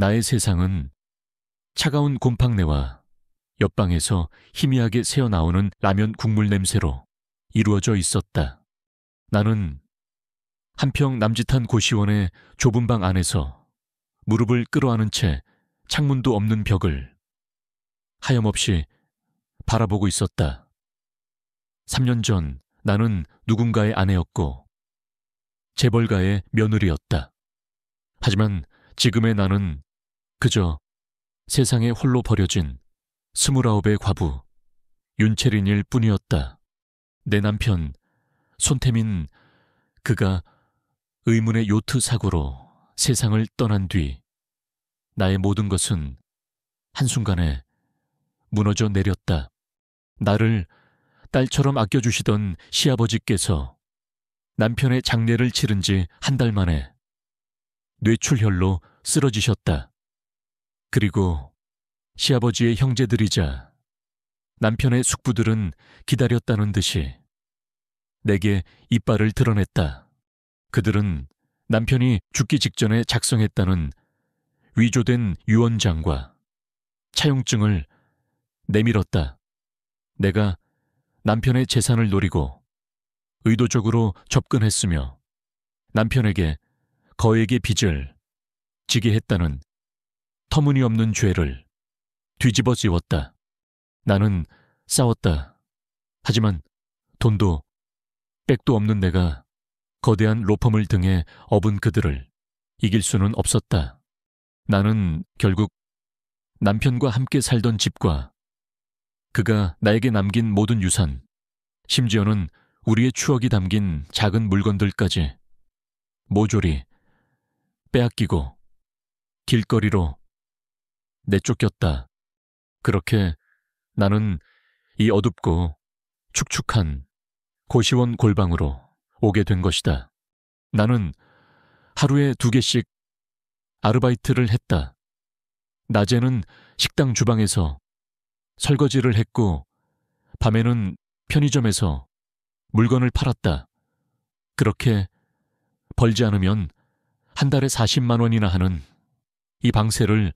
나의 세상은 차가운 곰팡내와 옆방에서 희미하게 새어나오는 라면 국물 냄새로 이루어져 있었다. 나는 한평 남짓한 고시원의 좁은 방 안에서 무릎을 끌어안은 채 창문도 없는 벽을 하염없이 바라보고 있었다. 3년 전 나는 누군가의 아내였고 재벌가의 며느리였다. 하지만 지금의 나는 그저 세상에 홀로 버려진 29의 과부 윤채린일 뿐이었다. 내 남편 손태민, 그가 의문의 요트 사고로 세상을 떠난 뒤 나의 모든 것은 한순간에 무너져 내렸다. 나를 딸처럼 아껴주시던 시아버지께서 남편의 장례를 치른 지 한 달 만에 뇌출혈로 쓰러지셨다. 그리고 시아버지의 형제들이자 남편의 숙부들은 기다렸다는 듯이 내게 이빨을 드러냈다. 그들은 남편이 죽기 직전에 작성했다는 위조된 유언장과 차용증을 내밀었다. 내가 남편의 재산을 노리고 의도적으로 접근했으며 남편에게 거액의 빚을 지게 했다는 터무니없는 죄를 뒤집어 씌웠다. 나는 싸웠다. 하지만 돈도 백도 없는 내가 거대한 로펌을 등에 업은 그들을 이길 수는 없었다. 나는 결국 남편과 함께 살던 집과 그가 나에게 남긴 모든 유산, 심지어는 우리의 추억이 담긴 작은 물건들까지 모조리 빼앗기고 길거리로 내쫓겼다. 그렇게 나는 이 어둡고 축축한 고시원 골방으로 오게 된 것이다. 나는 하루에 2개씩 아르바이트를 했다. 낮에는 식당 주방에서 설거지를 했고 밤에는 편의점에서 물건을 팔았다. 그렇게 벌지 않으면 한 달에 40만 원이나 하는 이 방세를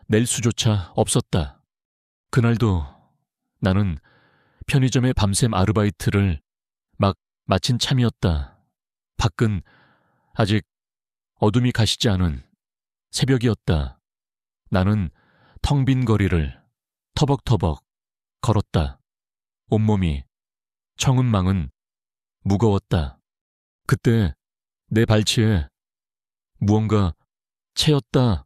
낼 수조차 없었다. 그날도 나는 편의점의 밤샘 아르바이트를 막 마친 참이었다. 밖은 아직 어둠이 가시지 않은 새벽이었다. 나는 텅 빈 거리를 터벅터벅 걸었다. 온몸이 청은망은 무거웠다. 그때 내 발치에 무언가 채였다.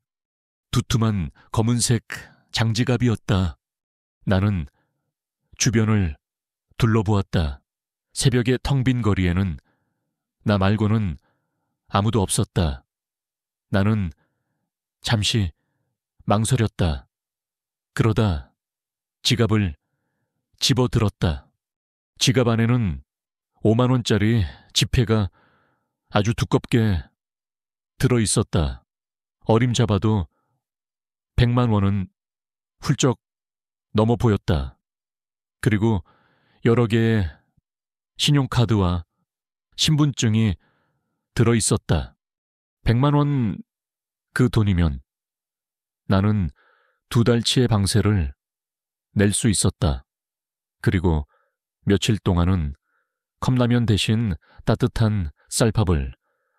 두툼한 검은색 장지갑이었다. 나는 주변을 둘러보았다. 새벽의 텅 빈 거리에는 나 말고는 아무도 없었다. 나는 잠시 망설였다. 그러다 지갑을 집어들었다. 지갑 안에는 5만 원짜리 지폐가 아주 두껍게 들어있었다. 어림잡아도 100만 원은 훌쩍 넘어 보였다. 그리고 여러 개의 신용카드와 신분증이 들어있었다. 100만 원 그 돈이면 나는 2달치의 방세를 낼 수 있었다. 그리고 며칠 동안은 컵라면 대신 따뜻한 쌀밥을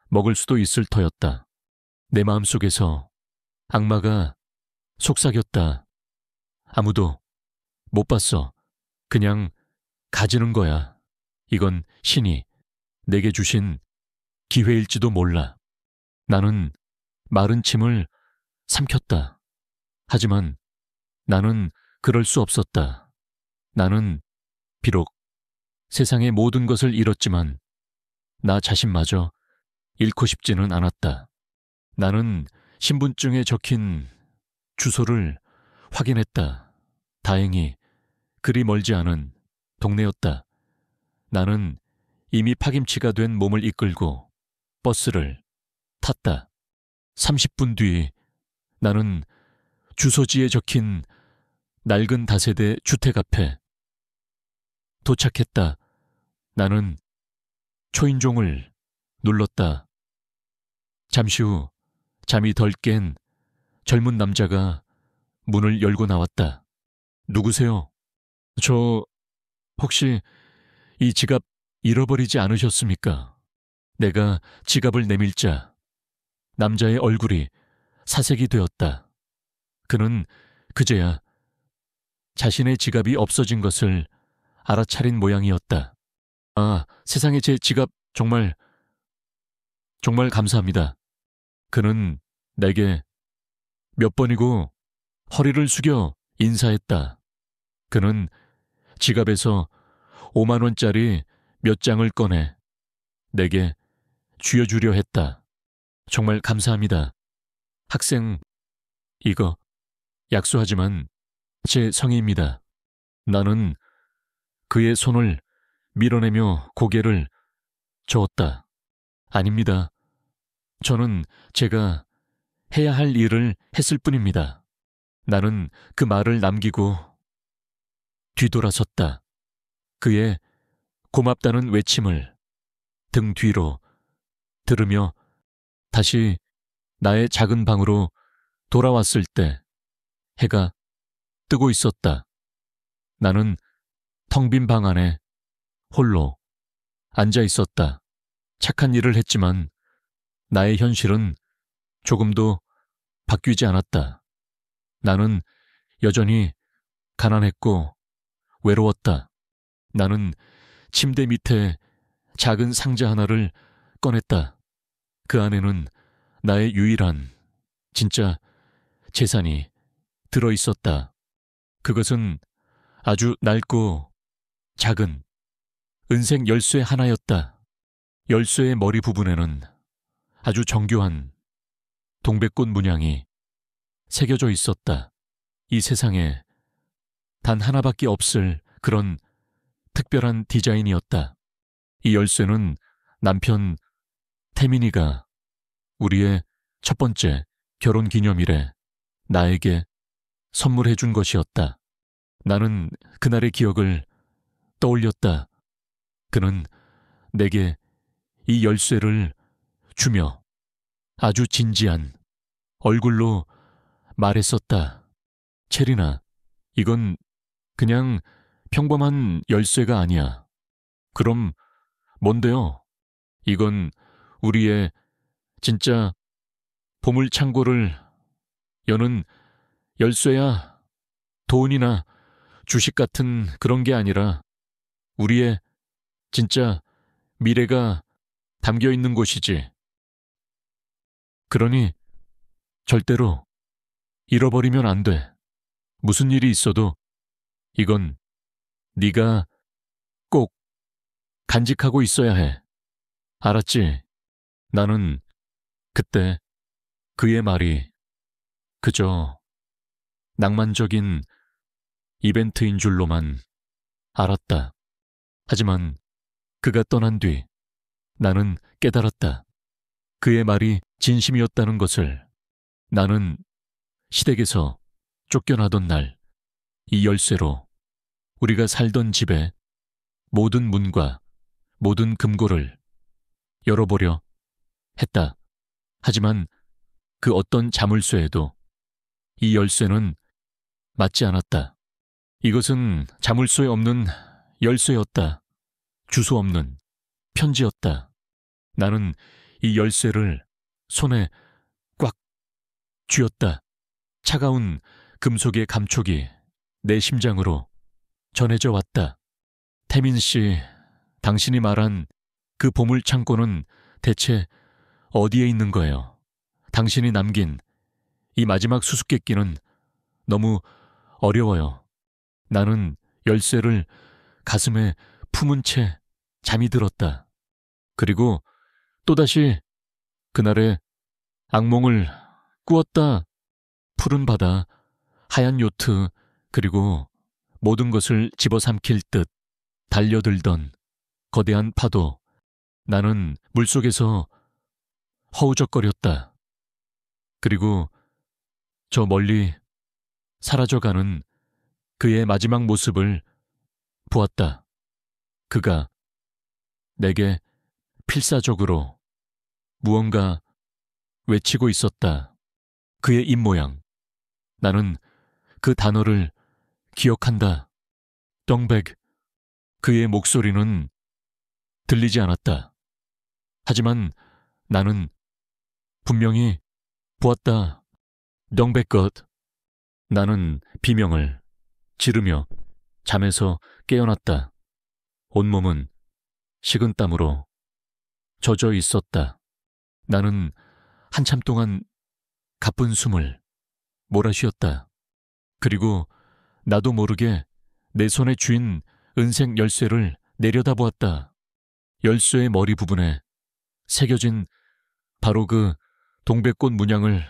먹을 수도 있을 터였다. 내 마음속에서 악마가 속삭였다. 아무도 못 봤어. 그냥 가지는 거야. 이건 신이 내게 주신 기회일지도 몰라. 나는 마른 침을 삼켰다. 하지만 나는 그럴 수 없었다. 나는 비록 세상의 모든 것을 잃었지만 나 자신마저 잃고 싶지는 않았다. 나는 신분증에 적힌 주소를 확인했다. 다행히 그리 멀지 않은 동네였다. 나는 이미 파김치가 된 몸을 이끌고 버스를 탔다. 30분 뒤 나는 주소지에 적힌 낡은 다세대 주택 앞에 도착했다. 나는 초인종을 눌렀다. 잠시 후 잠이 덜 깬 젊은 남자가 문을 열고 나왔다. 누구세요? 저 혹시 이 지갑 잃어버리지 않으셨습니까? 내가 지갑을 내밀자 남자의 얼굴이 사색이 되었다. 그는 그제야 자신의 지갑이 없어진 것을 알아차린 모양이었다. 아, 세상에 제 지갑 정말 감사합니다. 그는 내게 몇 번이고 허리를 숙여 인사했다. 그는 지갑에서 5만 원짜리 몇 장을 꺼내 내게 쥐어주려 했다. 정말 감사합니다. 학생, 이거 약수하지만 제 성의입니다. 나는 그의 손을 밀어내며 고개를 저었다. 아닙니다. 저는 제가 해야 할 일을 했을 뿐입니다. 나는 그 말을 남기고 뒤돌아섰다. 그의 고맙다는 외침을 등 뒤로 들으며 다시 나의 작은 방으로 돌아왔을 때 해가 뜨고 있었다. 나는 텅 빈 방 안에 홀로 앉아 있었다. 착한 일을 했지만 나의 현실은 조금도 바뀌지 않았다. 나는 여전히 가난했고 외로웠다. 나는 침대 밑에 작은 상자 하나를 꺼냈다. 그 안에는 나의 유일한 진짜 재산이 들어 있었다. 그것은 아주 낡고 작은 은색 열쇠 하나였다. 열쇠의 머리 부분에는 아주 정교한 동백꽃 문양이 새겨져 있었다. 이 세상에 단 하나밖에 없을 그런 특별한 디자인이었다. 이 열쇠는 남편 태민이가 우리의 첫 번째 결혼 기념일에 나에게 선물해 준 것이었다. 나는 그날의 기억을 떠올렸다. 그는 내게 이 열쇠를 주며 아주 진지한 얼굴로 말했었다. 체리나, 이건 그냥 평범한 열쇠가 아니야. 그럼 뭔데요? 이건 우리의 진짜 보물 창고를 여는 열쇠야. 돈이나 주식 같은 그런 게 아니라 우리의 진짜 미래가 담겨 있는 곳이지. 그러니 절대로 잃어버리면 안 돼. 무슨 일이 있어도 이건 네가 꼭 간직하고 있어야 해. 알았지? 나는 그때 그의 말이 그저 낭만적인 이벤트인 줄로만 알았다. 하지만 그가 떠난 뒤 나는 깨달았다. 그의 말이 진심이었다는 것을. 나는 시댁에서 쫓겨나던 날 이 열쇠로 우리가 살던 집의 모든 문과 모든 금고를 열어보려 했다. 하지만 그 어떤 자물쇠에도 이 열쇠는 맞지 않았다. 이것은 자물쇠 없는 열쇠였다. 주소 없는 편지였다. 나는 이 열쇠를 손에 꽉 쥐었다. 차가운 금속의 감촉이 내 심장으로 전해져 왔다. 태민 씨, 당신이 말한 그 보물 창고는 대체 어디에 있는 거예요? 당신이 남긴 이 마지막 수수께끼는 너무 어려워요. 나는 열쇠를 가슴에 품은 채 잠이 들었다. 그리고 또다시 그날의 악몽을 꾸었다. 푸른 바다, 하얀 요트, 그리고 모든 것을 집어삼킬 듯 달려들던 거대한 파도. 나는 물속에서 허우적거렸다. 그리고 저 멀리 사라져가는 그의 마지막 모습을 보았다. 그가 내게 필사적으로 무언가 외치고 있었다. 그의 입모양, 나는 그 단어를 기억한다. 덩백. 그의 목소리는 들리지 않았다. 하지만 나는 분명히 보았다. 덩백것. 나는 비명을 지르며 잠에서 깨어났다. 온몸은 식은땀으로 젖어 있었다. 나는 한참 동안 가쁜 숨을 몰아쉬었다. 그리고 나도 모르게 내 손에 쥔 은색 열쇠를 내려다보았다. 열쇠의 머리 부분에 새겨진 바로 그 동백꽃 문양을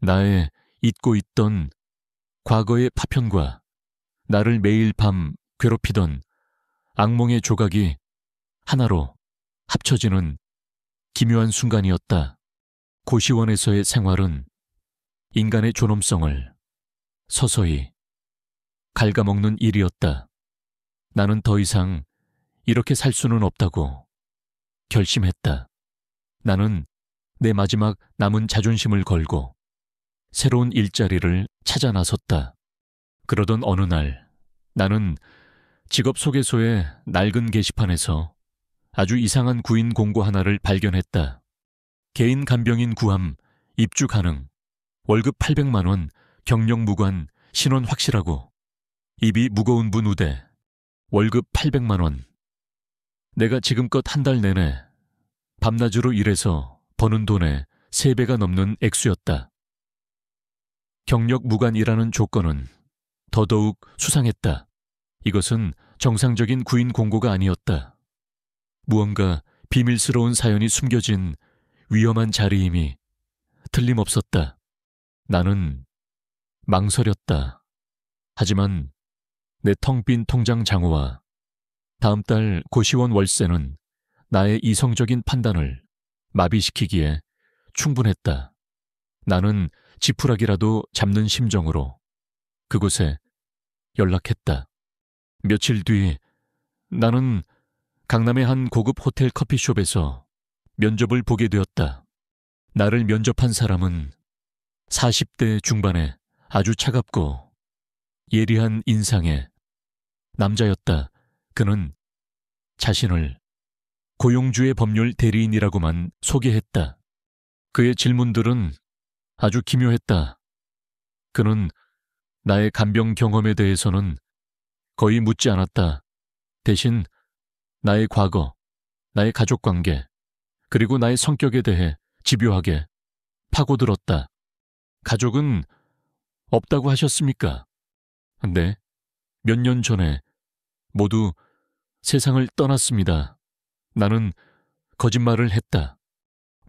나의 잊고 있던 과거의 파편과 나를 매일 밤 괴롭히던 악몽의 조각이 하나로 합쳐지는 기묘한 순간이었다. 고시원에서의 생활은 인간의 존엄성을 서서히 갉아먹는 일이었다. 나는 더 이상 이렇게 살 수는 없다고 결심했다. 나는 내 마지막 남은 자존심을 걸고 새로운 일자리를 찾아 나섰다. 그러던 어느 날 나는 직업소개소의 낡은 게시판에서 아주 이상한 구인 공고 하나를 발견했다. 개인 간병인 구함, 입주 가능, 월급 800만 원, 경력 무관, 신원 확실하고, 입이 무거운 분 우대, 월급 800만 원. 내가 지금껏 한 달 내내 밤낮으로 일해서 버는 돈의 3배가 넘는 액수였다. 경력 무관이라는 조건은 더더욱 수상했다. 이것은 정상적인 구인 공고가 아니었다. 무언가 비밀스러운 사연이 숨겨진 위험한 자리임이 틀림없었다. 나는 망설였다. 하지만 내 텅 빈 통장 장부와 다음 달 고시원 월세는 나의 이성적인 판단을 마비시키기에 충분했다. 나는 지푸라기라도 잡는 심정으로 그곳에 연락했다. 며칠 뒤 나는 강남의 한 고급 호텔 커피숍에서 면접을 보게 되었다. 나를 면접한 사람은 40대 중반의 아주 차갑고 예리한 인상의 남자였다. 그는 자신을 고용주의 법률 대리인이라고만 소개했다. 그의 질문들은 아주 기묘했다. 그는 나의 간병 경험에 대해서는 거의 묻지 않았다. 대신 나의 과거, 나의 가족관계, 그리고 나의 성격에 대해 집요하게 파고들었다. 가족은 없다고 하셨습니까? 네, 몇 년 전에 모두 세상을 떠났습니다. 나는 거짓말을 했다.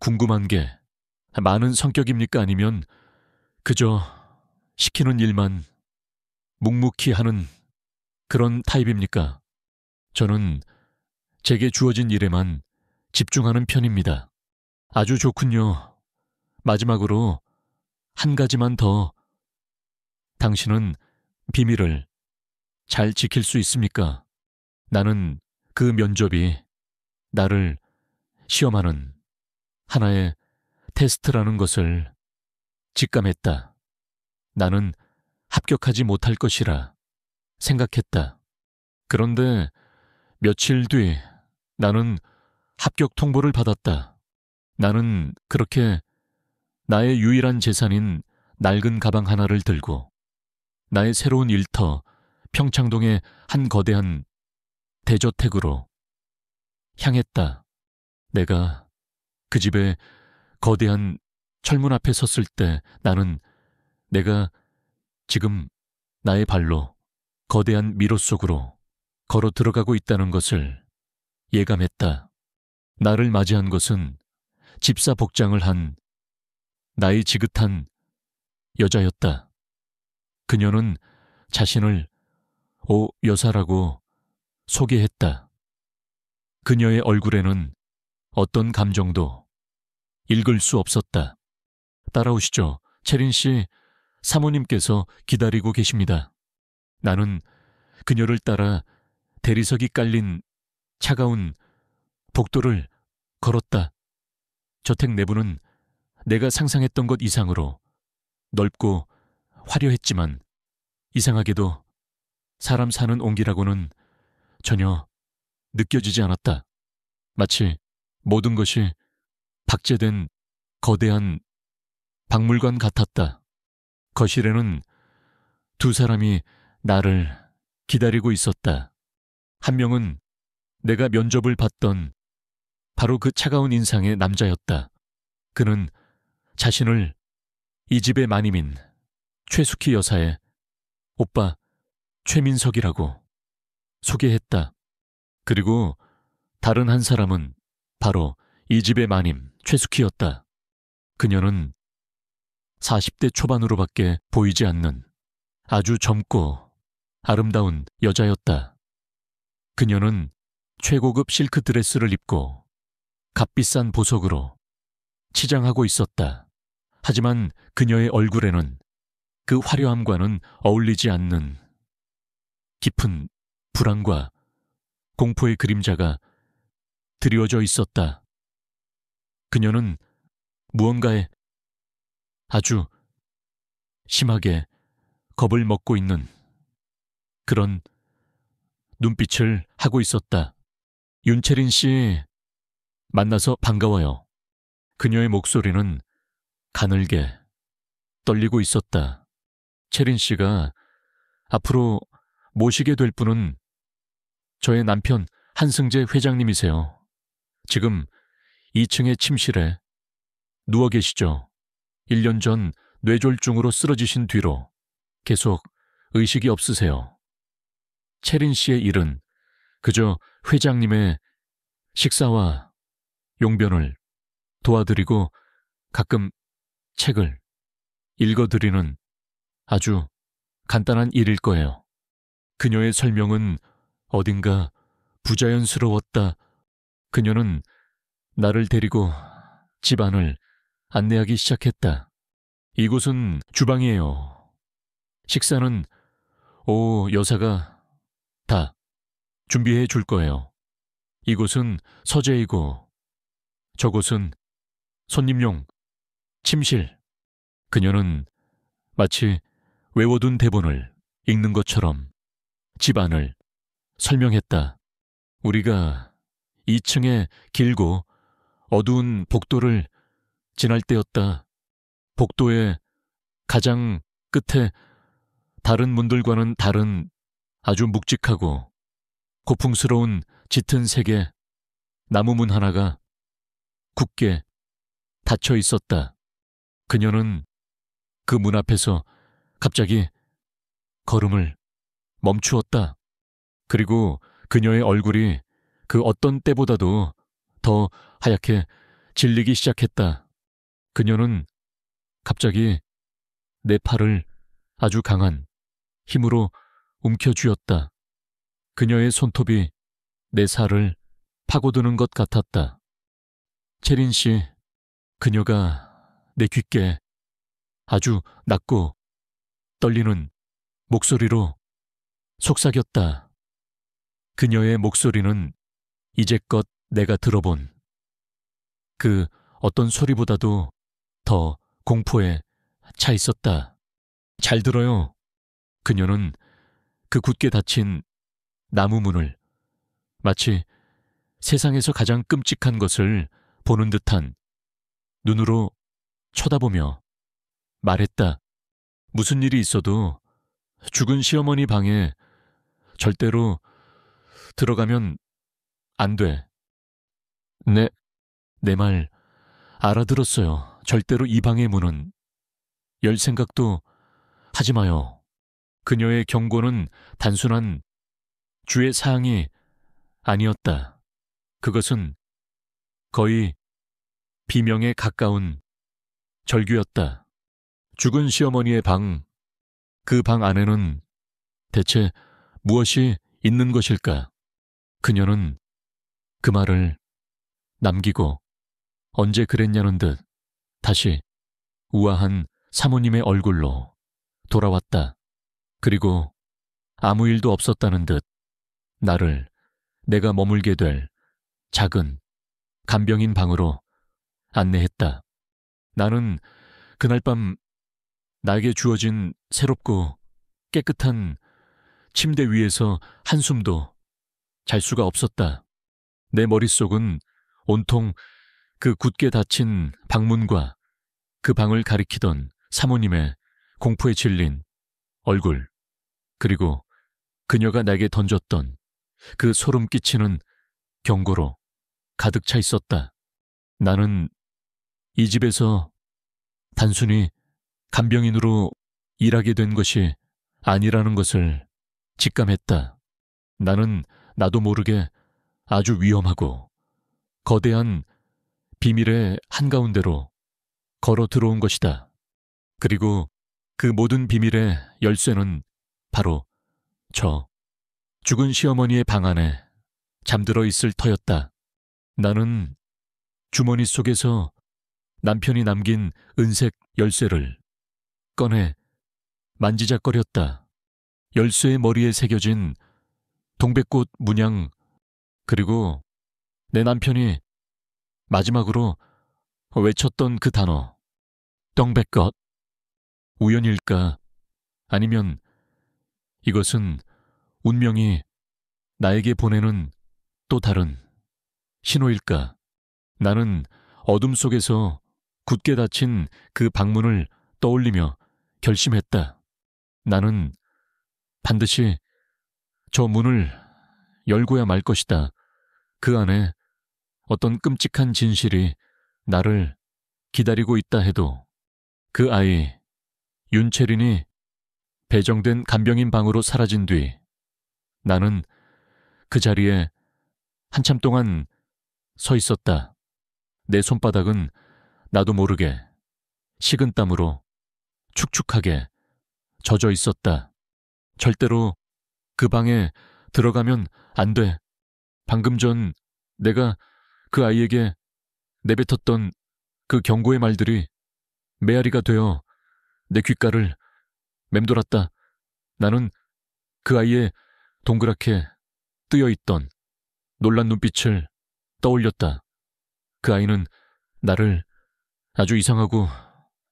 궁금한 게 많은 성격입니까? 아니면 그저 시키는 일만 묵묵히 하는 그런 타입입니까? 저는 제게 주어진 일에만 집중하는 편입니다. 아주 좋군요. 마지막으로 한 가지만 더. 당신은 비밀을 잘 지킬 수 있습니까? 나는 그 면접이 나를 시험하는 하나의 테스트라는 것을 직감했다. 나는 합격하지 못할 것이라 생각했다. 그런데 며칠 뒤 나는 합격 통보를 받았다. 나는 그렇게 나의 유일한 재산인 낡은 가방 하나를 들고 나의 새로운 일터 평창동의 한 거대한 대저택으로 향했다. 내가 그 집의 거대한 철문 앞에 섰을 때 나는 내가 지금 나의 발로 거대한 미로 속으로 걸어 들어가고 있다는 것을 예감했다. 나를 맞이한 것은 집사 복장을 한 나이 지긋한 여자였다. 그녀는 자신을 오 여사라고 소개했다. 그녀의 얼굴에는 어떤 감정도 읽을 수 없었다. 따라오시죠. 채린 씨, 사모님께서 기다리고 계십니다. 나는 그녀를 따라 대리석이 깔린 차가운 복도를 걸었다. 저택 내부는 내가 상상했던 것 이상으로 넓고 화려했지만 이상하게도 사람 사는 온기라고는 전혀 느껴지지 않았다. 마치 모든 것이 박제된 거대한 박물관 같았다. 거실에는 두 사람이 나를 기다리고 있었다. 한 명은 내가 면접을 받던 바로 그 차가운 인상의 남자였다. 그는 자신을 이 집의 마님인 최숙희 여사의 오빠 최민석이라고 소개했다. 그리고 다른 한 사람은 바로 이 집의 마님 최숙희였다. 그녀는 40대 초반으로밖에 보이지 않는 아주 젊고 아름다운 여자였다. 그녀는 최고급 실크 드레스를 입고 값비싼 보석으로 치장하고 있었다. 하지만 그녀의 얼굴에는 그 화려함과는 어울리지 않는 깊은 불안과 공포의 그림자가 드리워져 있었다. 그녀는 무언가에 아주 심하게 겁을 먹고 있는 그런 눈빛을 하고 있었다. 윤채린 씨, 만나서 반가워요. 그녀의 목소리는 가늘게 떨리고 있었다. 채린 씨가 앞으로 모시게 될 분은 저의 남편 한승재 회장님이세요. 지금 2층의 침실에 누워 계시죠. 1년 전 뇌졸중으로 쓰러지신 뒤로 계속 의식이 없으세요. 채린 씨의 일은 그저 회장님의 식사와 용변을 도와드리고 가끔 책을 읽어드리는 아주 간단한 일일 거예요. 그녀의 설명은 어딘가 부자연스러웠다. 그녀는 나를 데리고 집 안을 안내하기 시작했다. 이곳은 주방이에요. 식사는 오 여사가 다 준비해 줄 거예요. 이곳은 서재이고 저곳은 손님용 침실. 그녀는 마치 외워둔 대본을 읽는 것처럼 집 안을 설명했다. 우리가 2층의 길고 어두운 복도를 지날 때였다. 복도의 가장 끝에 다른 문들과는 다른 아주 묵직하고 고풍스러운 짙은 색의 나무 문 하나가 굳게 닫혀 있었다. 그녀는 그 문 앞에서 갑자기 걸음을 멈추었다. 그리고 그녀의 얼굴이 그 어떤 때보다도 더 하얗게 질리기 시작했다. 그녀는 갑자기 내 팔을 아주 강한 힘으로 움켜쥐었다. 그녀의 손톱이 내 살을 파고드는 것 같았다. 채린 씨, 그녀가 내 귓게 아주 낮고 떨리는 목소리로 속삭였다. 그녀의 목소리는 이제껏 내가 들어본 그 어떤 소리보다도 더 공포에 차 있었다. 잘 들어요. 그녀는 그 굳게 닫힌 나무 문을 마치 세상에서 가장 끔찍한 것을 보는 듯한 눈으로 쳐다보며 말했다. 무슨 일이 있어도 죽은 시어머니 방에 절대로 들어가면 안 돼. 내 말 알아들었어요. 절대로 이 방의 문은 열 생각도 하지 마요. 그녀의 경고는 단순한 주의 사항이 아니었다. 그것은 거의 비명에 가까운 절규였다. 죽은 시어머니의 방, 그 방 안에는 대체 무엇이 있는 것일까? 그녀는 그 말을 남기고 언제 그랬냐는 듯 다시 우아한 사모님의 얼굴로 돌아왔다. 그리고 아무 일도 없었다는 듯 나를 내가 머물게 될 작은 간병인 방으로 안내했다. 나는 그날 밤 나에게 주어진 새롭고 깨끗한 침대 위에서 한숨도 잘 수가 없었다. 내 머릿속은 온통 그 굳게 닫힌 방문과 그 방을 가리키던 사모님의 공포에 질린 얼굴, 그리고 그녀가 내게 던졌던 그 소름 끼치는 경고로 가득 차 있었다. 나는 이 집에서 단순히 간병인으로 일하게 된 것이 아니라는 것을 직감했다. 나는 나도 모르게 아주 위험하고 거대한 비밀의 한가운데로 걸어 들어온 것이다. 그리고 그 모든 비밀의 열쇠는 바로 저 죽은 시어머니의 방 안에 잠들어 있을 터였다. 나는 주머니 속에서 남편이 남긴 은색 열쇠를 꺼내 만지작거렸다. 열쇠의 머리에 새겨진 동백꽃 문양, 그리고 내 남편이 마지막으로 외쳤던 그 단어, 떵백것. 우연일까? 아니면 이것은 운명이 나에게 보내는 또 다른 신호일까? 나는 어둠 속에서 굳게 닫힌 그 방문을 떠올리며 결심했다. 나는 반드시 저 문을 열고야 말 것이다. 그 안에 어떤 끔찍한 진실이 나를 기다리고 있다 해도 그 아이, 윤채린이 배정된 간병인 방으로 사라진 뒤 나는 그 자리에 한참 동안 서 있었다. 내 손바닥은 나도 모르게 식은땀으로 축축하게 젖어 있었다. 절대로 그 방에 들어가면 안 돼. 방금 전 내가 그 아이에게 내뱉었던 그 경고의 말들이 메아리가 되어 내 귓가를 맴돌았다. 나는 그 아이의 동그랗게 뜨여있던 놀란 눈빛을 떠올렸다. 그 아이는 나를 아주 이상하고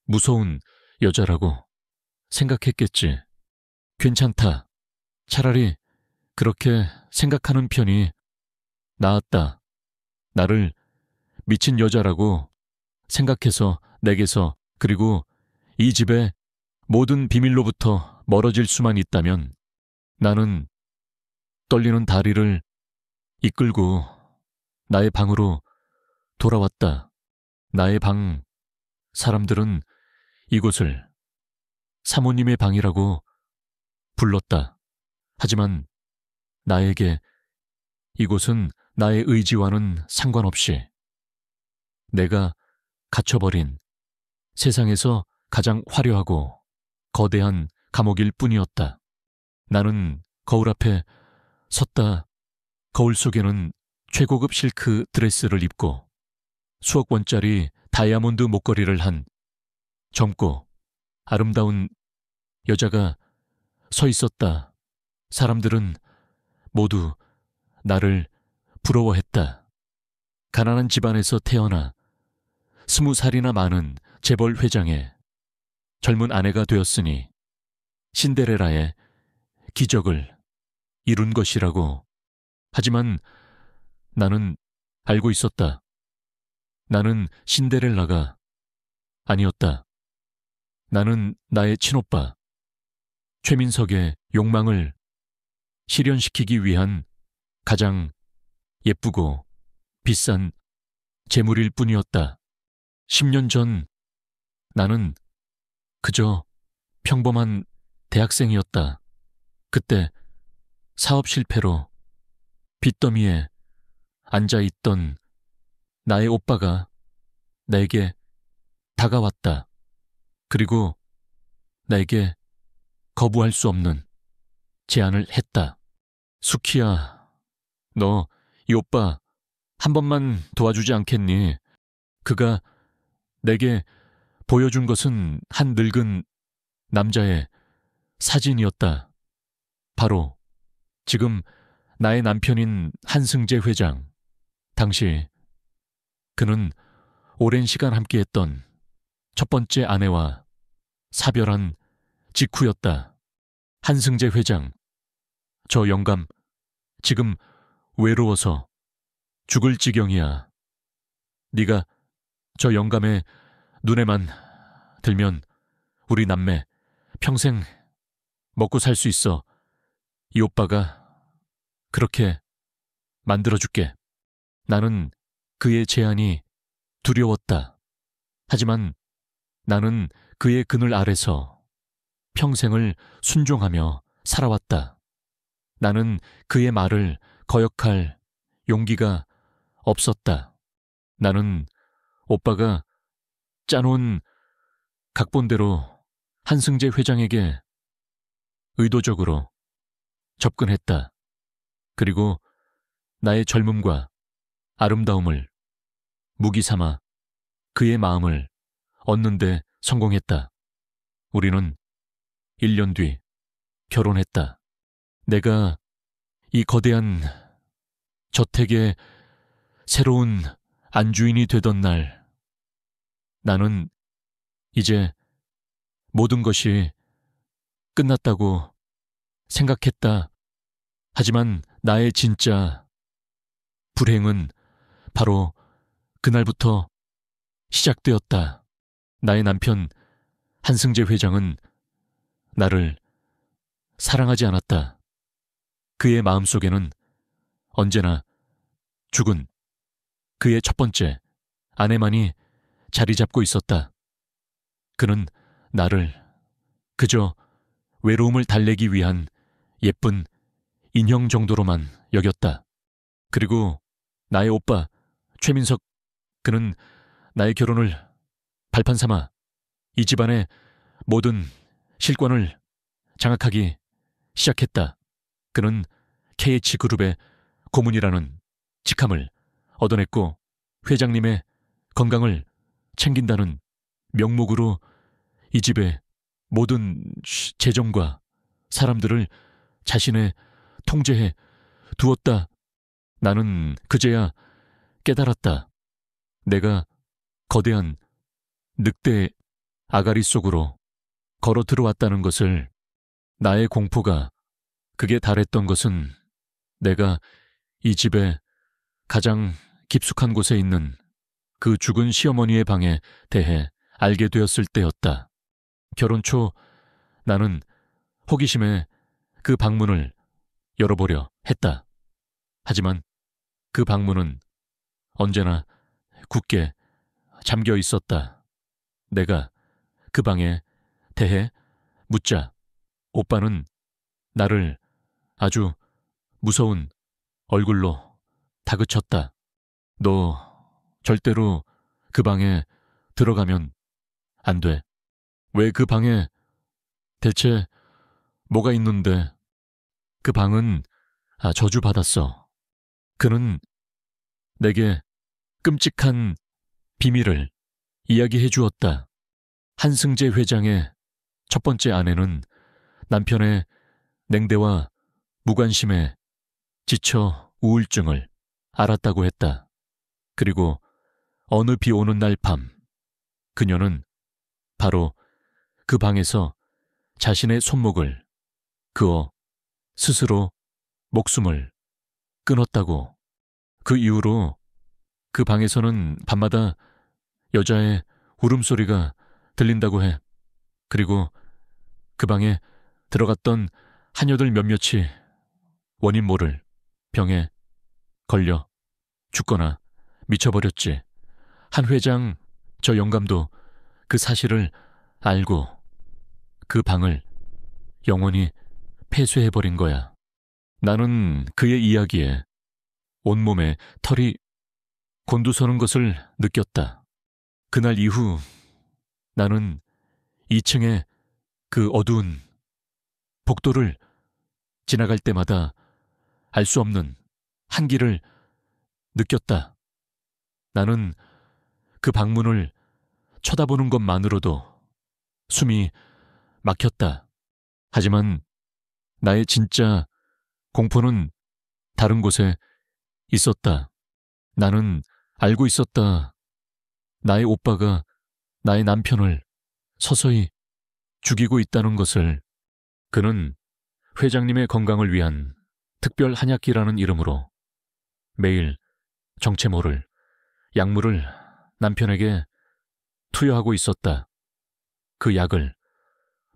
무서운 여자라고 생각했겠지. 괜찮다. 차라리 그렇게 생각하는 편이 나았다. 나를 미친 여자라고 생각해서 내게서, 그리고 이 집의 모든 비밀로부터 멀어질 수만 있다면 나는 떨리는 다리를 이끌고 나의 방으로 돌아왔다. 나의 방, 사람들은 이곳을 사모님의 방이라고 불렀다. 하지만 나에게 이곳은 나의 의지와는 상관없이 내가 갇혀버린 세상에서 가장 화려하고 거대한 감옥일 뿐이었다. 나는 거울 앞에 섰다. 거울 속에는 최고급 실크 드레스를 입고 수억 원짜리 다이아몬드 목걸이를 한 젊고 아름다운 여자가 서 있었다. 사람들은 모두 나를 부러워했다. 가난한 집안에서 태어나 20살이나 많은 재벌 회장의 젊은 아내가 되었으니 신데렐라의 기적을 이룬 것이라고. 하지만 나는 알고 있었다. 나는 신데렐라가 아니었다. 나는 나의 친오빠 최민석의 욕망을 실현시키기 위한 가장 예쁘고 비싼 재물일 뿐이었다. 10년 전 나는 그저 평범한 대학생이었다. 그때 사업 실패로 빚더미에 앉아있던 나의 오빠가 나에게 다가왔다. 그리고 나에게 거부할 수 없는 제안을 했다. 수키야, 너 이 오빠 한 번만 도와주지 않겠니? 그가 내게 보여준 것은 한 늙은 남자의 사진이었다. 바로 지금 나의 남편인 한승재 회장. 당시 그는 오랜 시간 함께했던 첫 번째 아내와 사별한 직후였다. 한승재 회장, 저 영감 지금 외로워서 죽을 지경이야. 네가 저 영감의 눈에만 들면 우리 남매 평생 먹고 살 수 있어. 이 오빠가 그렇게 만들어줄게. 나는 그의 제안이 두려웠다. 하지만 나는 그의 그늘 아래서 평생을 순종하며 살아왔다. 나는 그의 말을 거역할 용기가 없었다. 나는 오빠가 짜놓은 각본대로 한승재 회장에게 의도적으로 접근했다. 그리고 나의 젊음과 아름다움을 무기 삼아 그의 마음을 얻는 데 성공했다. 우리는 1년 뒤 결혼했다. 내가 이 거대한 저택의 새로운 안주인이 되던 날, 나는 이제 모든 것이 끝났다고 생각했다. 하지만 나의 진짜 불행은 바로 그날부터 시작되었다. 나의 남편 한승재 회장은 나를 사랑하지 않았다. 그의 마음속에는 언제나 죽은 그의 첫 번째 아내만이 자리 잡고 있었다. 그는 나를 그저 외로움을 달래기 위한 예쁜 인형 정도로만 여겼다. 그리고 나의 오빠 최민석, 그는 나의 결혼을 발판 삼아 이 집안의 모든 실권을 장악하기 시작했다. 그는 KH그룹의 고문이라는 직함을 얻어냈고 회장님의 건강을 챙긴다는 명목으로 이 집의 모든 재정과 사람들을 자신의 통제해 두었다. 나는 그제야 깨달았다. 내가 거대한 늑대 아가리 속으로 걸어 들어왔다는 것을. 나의 공포가 극에 달했던 것은 내가 이 집의 가장 깊숙한 곳에 있는 그 죽은 시어머니의 방에 대해 알게 되었을 때였다. 결혼 초 나는 호기심에 그 방문을 열어보려 했다. 하지만 그 방문은 언제나 굳게 잠겨 있었다. 내가 그 방에 대해 묻자 오빠는 나를 아주 무서운 얼굴로 다그쳤다. 너 절대로 그 방에 들어가면 안 돼. 왜 그 방에 대체 뭐가 있는데? 그 방은 저주받았어. 그는 내게 끔찍한 비밀을 이야기해 주었다. 한승재 회장의 첫 번째 아내는 남편의 냉대와 무관심에 지쳐 우울증을 앓았다고 했다. 그리고 어느 비 오는 날 밤, 그녀는 바로 그 방에서 자신의 손목을 그어 스스로 목숨을 끊었다고. 그 이후로 그 방에서는 밤마다 여자의 울음소리가 들린다고 해. 그리고 그 방에 들어갔던 하녀들 몇몇이 원인 모를 병에 걸려 죽거나 미쳐버렸지. 한 회장 저 영감도 그 사실을 알고 그 방을 영원히 폐쇄해버린 거야. 나는 그의 이야기에 온몸에 털이 곤두서는 것을 느꼈다. 그날 이후 나는 2층의 그 어두운 복도를 지나갈 때마다 알 수 없는 한기를 느꼈다. 나는 그 방문을 쳐다보는 것만으로도 숨이 막혔다. 하지만 나의 진짜 공포는 다른 곳에 있었다. 나는 알고 있었다. 나의 오빠가 나의 남편을 서서히 죽이고 있다는 것을 그는 회장님의 건강을 위한 특별 한약기라는 이름으로 매일 정체 모를 약물을 남편에게 투여하고 있었다. 그 약을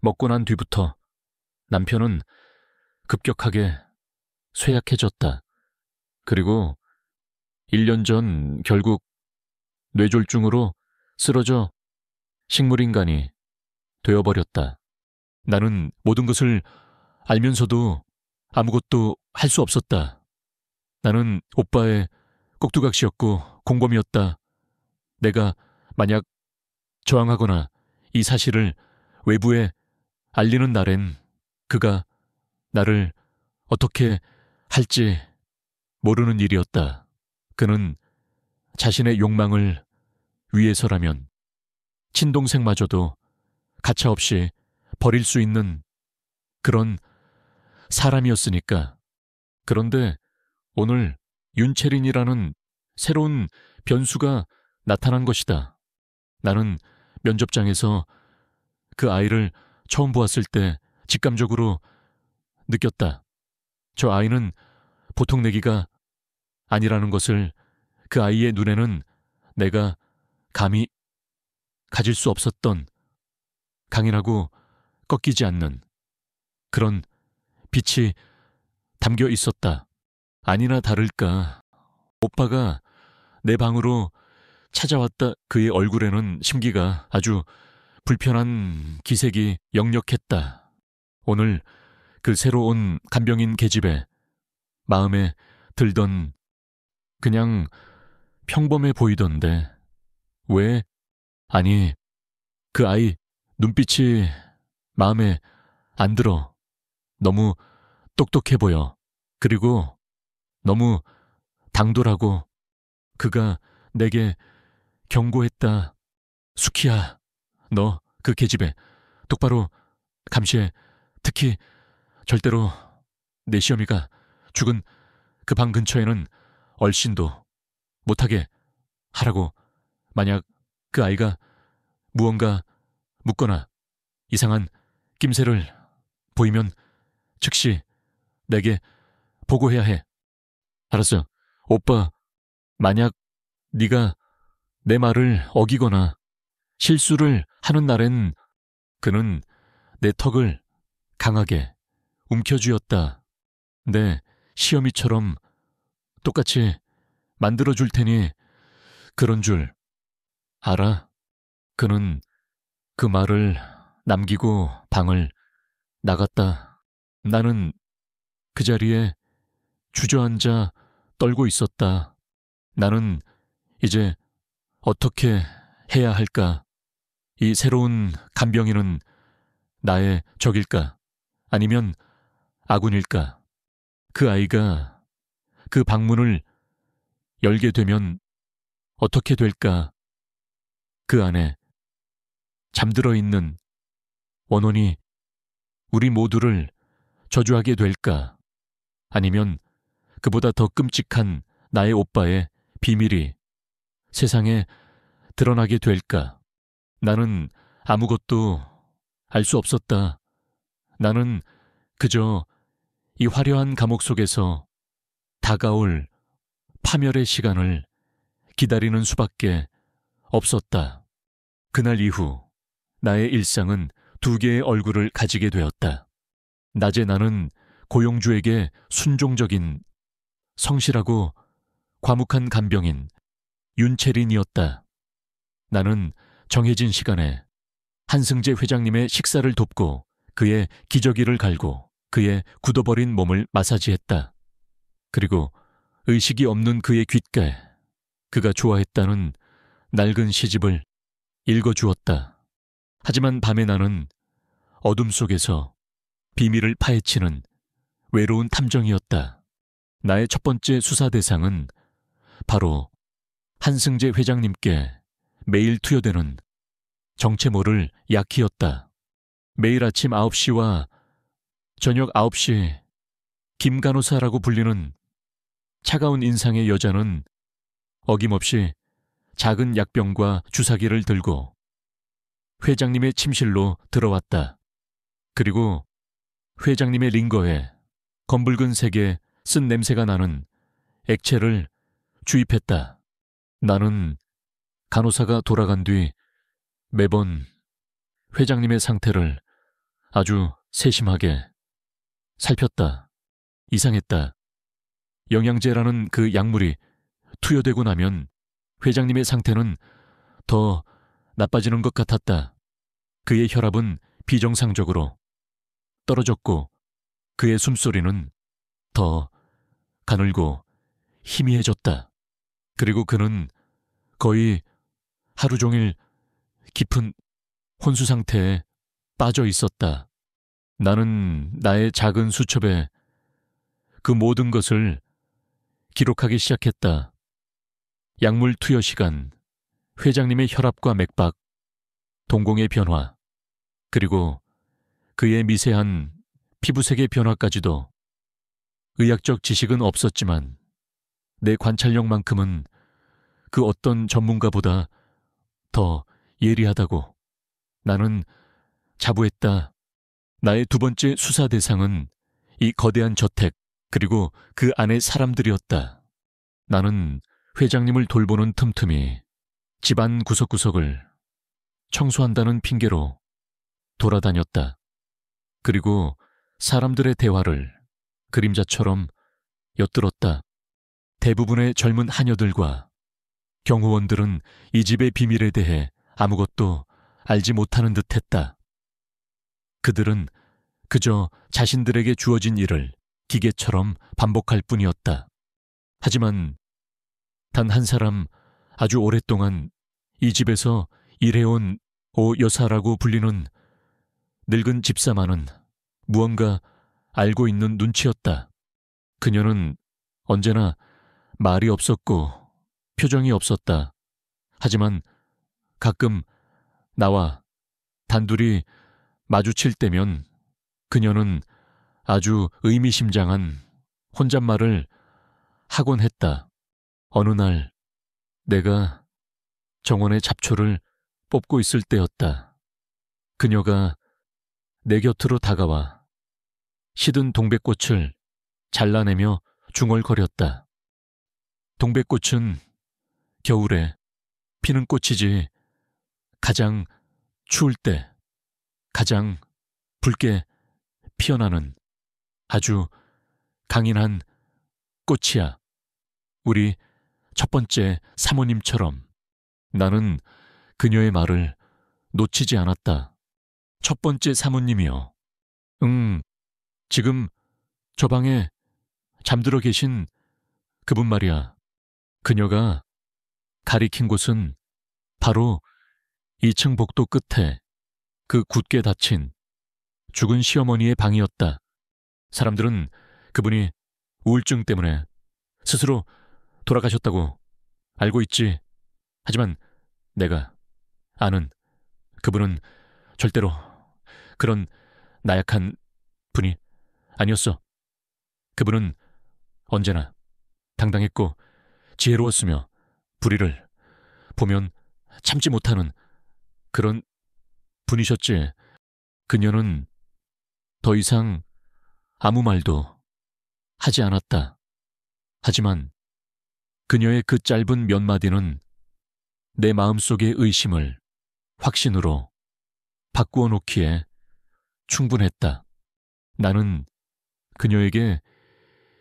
먹고 난 뒤부터 남편은 급격하게 쇠약해졌다. 그리고 1년 전 결국 뇌졸중으로 쓰러져 식물인간이 되어버렸다. 나는 모든 것을 알면서도 아무것도 할 수 없었다. 나는 오빠의 꼭두각시였고 공범이었다. 내가 만약 저항하거나 이 사실을 외부에 알리는 날엔 그가 나를 어떻게 할지 모르는 일이었다. 그는 자신의 욕망을 위해서라면 친동생마저도 가차없이 버릴 수 있는 그런 사람이었으니까. 그런데 오늘 윤채린이라는 새로운 변수가 나타난 것이다. 나는 면접장에서 그 아이를 처음 보았을 때 직감적으로 느꼈다. 저 아이는 보통 내기가 아니라는 것을. 그 아이의 눈에는 내가 감히 가질 수 없었던 강인하고 꺾이지 않는 그런 빛이 담겨 있었다. 아니나 다를까 오빠가 내 방으로 찾아왔다. 그의 얼굴에는 심기가 아주 불편한 기색이 역력했다. 오늘 그 새로 온 간병인 계집애 마음에 들던 그냥 평범해 보이던데 왜? 아니 그 아이 눈빛이 마음에 안 들어. 너무 똑똑해 보여. 그리고 너무 당돌하고. 그가 내게 경고했다. 수키야, 너 그 계집애 똑바로 감시해. 특히 절대로 내 시어미가 죽은 그 방 근처에는 얼씬도 못하게 하라고. 만약 그 아이가 무언가 묻거나 이상한 낌새를 보이면 즉시 내게 보고해야 해. 알았어. 오빠, 만약 네가 내 말을 어기거나 실수를 하는 날엔. 그는 내 턱을 강하게 움켜쥐었다. 내 시어미처럼 똑같이 만들어줄 테니 그런 줄 알아. 그는 그 말을 남기고 방을 나갔다. 나는 그 자리에 주저앉아 떨고 있었다. 나는 이제 어떻게 해야 할까? 이 새로운 간병인은 나의 적일까? 아니면 아군일까? 그 아이가 그 방문을 열게 되면 어떻게 될까? 그 안에 잠들어 있는 원혼이 우리 모두를 저주하게 될까? 아니면 그보다 더 끔찍한 나의 오빠의 비밀이 세상에 드러나게 될까? 나는 아무것도 알 수 없었다. 나는 그저 이 화려한 감옥 속에서 다가올 파멸의 시간을 기다리는 수밖에 없었다. 그날 이후 나의 일상은 두 개의 얼굴을 가지게 되었다. 낮에 나는 고용주에게 순종적인 성실하고 과묵한 간병인 윤채린이었다. 나는 정해진 시간에 한승재 회장님의 식사를 돕고 그의 기저귀를 갈고 그의 굳어버린 몸을 마사지했다. 그리고 의식이 없는 그의 귓가에 그가 좋아했다는 낡은 시집을 읽어주었다. 하지만 밤에 나는 어둠 속에서 비밀을 파헤치는 외로운 탐정이었다. 나의 첫 번째 수사 대상은 바로 한승재 회장님께 매일 투여되는 정체 모를 약이었다. 매일 아침 9시와 저녁 9시 김 간호사라고 불리는 차가운 인상의 여자는 어김없이 작은 약병과 주사기를 들고 회장님의 침실로 들어왔다. 그리고 회장님의 링거에 검붉은 색의 쓴 냄새가 나는 액체를 주입했다. 나는 간호사가 돌아간 뒤 매번 회장님의 상태를 아주 세심하게 살폈다. 이상했다. 영양제라는 그 약물이 투여되고 나면 회장님의 상태는 더 나빠지는 것 같았다. 그의 혈압은 비정상적으로 떨어졌고 그의 숨소리는 더 가늘고 희미해졌다. 그리고 그는 거의 하루 종일 깊은 혼수 상태에 빠져 있었다. 나는 나의 작은 수첩에 그 모든 것을 기록하기 시작했다. 약물 투여 시간, 회장님의 혈압과 맥박, 동공의 변화, 그리고 그의 미세한 피부색의 변화까지도. 의학적 지식은 없었지만 내 관찰력만큼은 그 어떤 전문가보다 더 예리하다고 나는 자부했다. 나의 두 번째 수사 대상은 이 거대한 저택 그리고 그 안의 사람들이었다. 나는 회장님을 돌보는 틈틈이 집안 구석구석을 청소한다는 핑계로 돌아다녔다. 그리고 사람들의 대화를 그림자처럼 엿들었다. 대부분의 젊은 하녀들과 경호원들은 이 집의 비밀에 대해 아무것도 알지 못하는 듯했다. 그들은 그저 자신들에게 주어진 일을 기계처럼 반복할 뿐이었다. 하지만 단 한 사람 아주 오랫동안 이 집에서 일해온 오 여사라고 불리는 늙은 집사만은 무언가 알고 있는 눈치였다. 그녀는 언제나 말이 없었고 표정이 없었다. 하지만 가끔 나와 단둘이 마주칠 때면 그녀는 아주 의미심장한 혼잣말을 하곤 했다. 어느 날 내가 정원의 잡초를 뽑고 있을 때였다. 그녀가 내 곁으로 다가와 시든 동백꽃을 잘라내며 중얼거렸다. 동백꽃은 겨울에 피는 꽃이지 가장 추울 때 가장 붉게 피어나는 아주 강인한 꽃이야. 우리 첫 번째 사모님처럼. 나는 그녀의 말을 놓치지 않았다. 첫 번째 사모님이요. 지금 저 방에 잠들어 계신 그분 말이야. 그녀가 가리킨 곳은 바로 2층 복도 끝에 그 굳게 닫힌 죽은 시어머니의 방이었다. 사람들은 그분이 우울증 때문에 스스로 돌아가셨다고 알고 있지. 하지만 내가 아는 그분은 절대로 그런 나약한 분이 아니었어. 그분은 언제나 당당했고 지혜로웠으며 불의를 보면 참지 못하는 그런 분이셨지. 그녀는 더 이상 아무 말도 하지 않았다. 하지만 그녀의 그 짧은 몇 마디는 내 마음속의 의심을 확신으로 바꾸어 놓기에 충분했다. 나는 그녀에게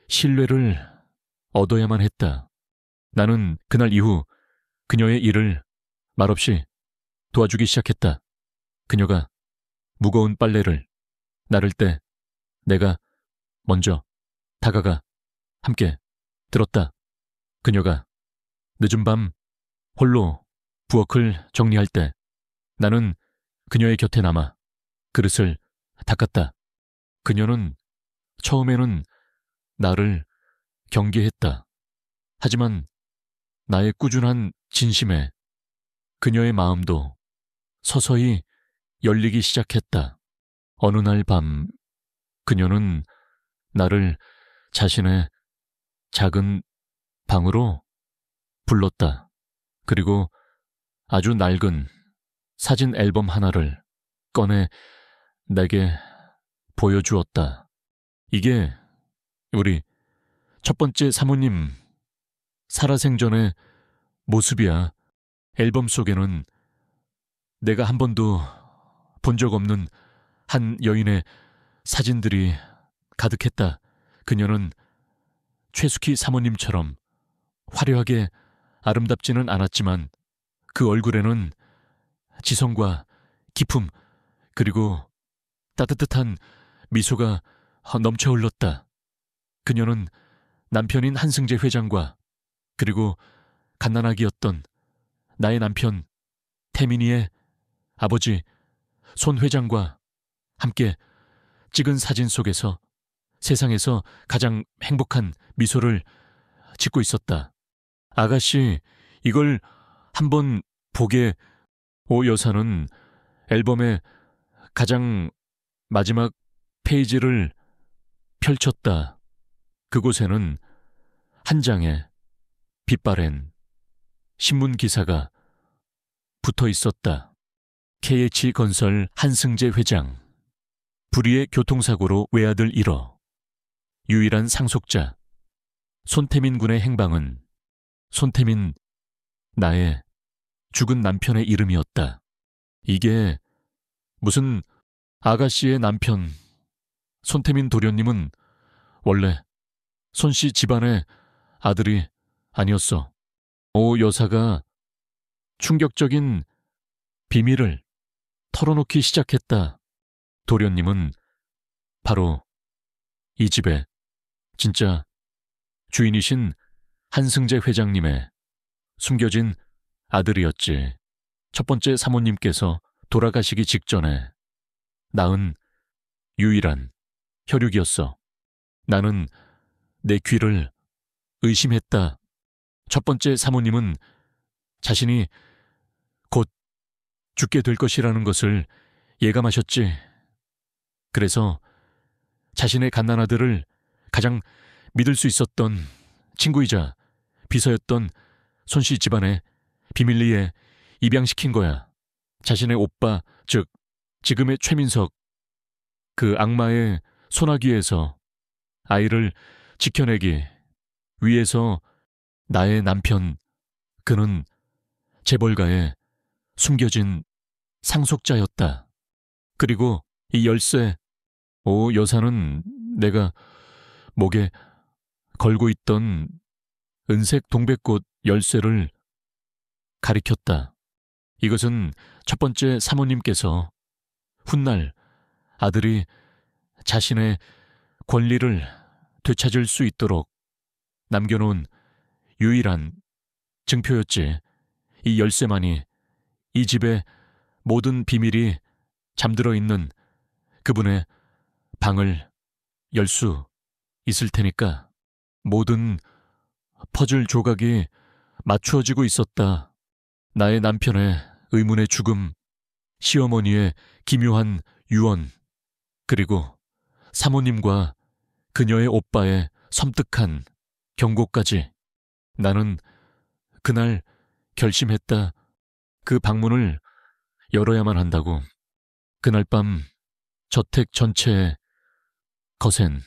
신뢰를 얻어야만 했다. 나는 그날 이후 그녀의 일을 말없이 도와주기 시작했다. 그녀가 무거운 빨래를 나를 때 내가 먼저 다가가 함께 들었다. 그녀가 늦은 밤 홀로 부엌을 정리할 때 나는 그녀의 곁에 남아 그릇을 닦았다. 그녀는 처음에는 나를 경계했다. 하지만 나의 꾸준한 진심에 그녀의 마음도 서서히 열리기 시작했다. 어느 날 밤 그녀는 나를 자신의 작은 방으로 불렀다. 그리고 아주 낡은 사진 앨범 하나를 꺼내 내게 보여주었다. 이게 우리 첫 번째 사모님 살아생전의 모습이야. 앨범 속에는 내가 한 번도 본 적 없는 한 여인의 사진들이 가득했다. 그녀는 최숙희 사모님처럼 화려하게 아름답지는 않았지만 그 얼굴에는 지성과 기품 그리고 따뜻한 미소가 넘쳐 흘렀다. 그녀는 남편인 한승재 회장과 그리고 갓난아기였던 나의 남편 태민이의 아버지 손 회장과 함께 찍은 사진 속에서 세상에서 가장 행복한 미소를 짓고 있었다. 아가씨, 이걸 한번 보게. 오 여사는 앨범의 가장 마지막 페이지를 펼쳤다. 그곳에는 한 장의 빛바랜 신문 기사가 붙어 있었다. KH건설 한승재 회장. 불의의 교통사고로 외아들 잃어. 유일한 상속자. 손태민 군의 행방은 손태민, 나의 죽은 남편의 이름이었다. 이게 무슨 아가씨의 남편, 손태민 도련님은 원래 손씨 집안의 아들이 아니었어. 오 여사가 충격적인 비밀을 털어놓기 시작했다. 도련님은 바로 이 집의 진짜 주인이신 한승재 회장님의 숨겨진 아들이었지. 첫 번째 사모님께서 돌아가시기 직전에 낳은 유일한 혈육이었어. 나는 내 귀를 의심했다. 첫 번째 사모님은 자신이 곧 죽게 될 것이라는 것을 예감하셨지. 그래서 자신의 갓난아들을 가장 믿을 수 있었던 친구이자 비서였던 손씨 집안에 비밀리에 입양시킨 거야. 자신의 오빠, 즉 지금의 최민석, 그 악마의 소나기에서 아이를 지켜내기 위해서 나의 남편, 그는 재벌가에 숨겨진 상속자였다. 그리고 이 열쇠, 오 여사는 내가 목에 걸고 있던 은색 동백꽃 열쇠를 가리켰다. 이것은 첫 번째 사모님께서 훗날 아들이 자신의 권리를 되찾을 수 있도록 남겨놓은 유일한 증표였지. 이 열쇠만이 이 집의 모든 비밀이 잠들어 있는 그분의 방을 열 수 있을 테니까. 모든 퍼즐 조각이 맞추어지고 있었다. 나의 남편의 의문의 죽음, 시어머니의 기묘한 유언, 그리고 사모님과 그녀의 오빠의 섬뜩한 경고까지. 나는 그날 결심했다. 그 방문을 열어야만 한다고. 그날 밤 저택 전체에 거센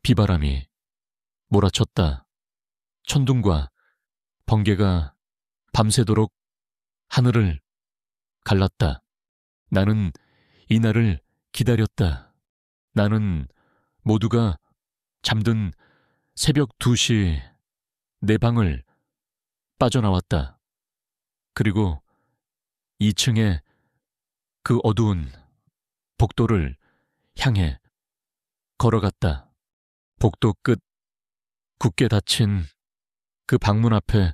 비바람이 몰아쳤다. 천둥과 번개가 밤새도록 하늘을 갈랐다. 나는 이날을 기다렸다. 나는 모두가 잠든 새벽 2시 내 방을 빠져나왔다. 그리고 2층의 그 어두운 복도를 향해 걸어갔다. 복도 끝 굳게 닫힌 그 방문 앞에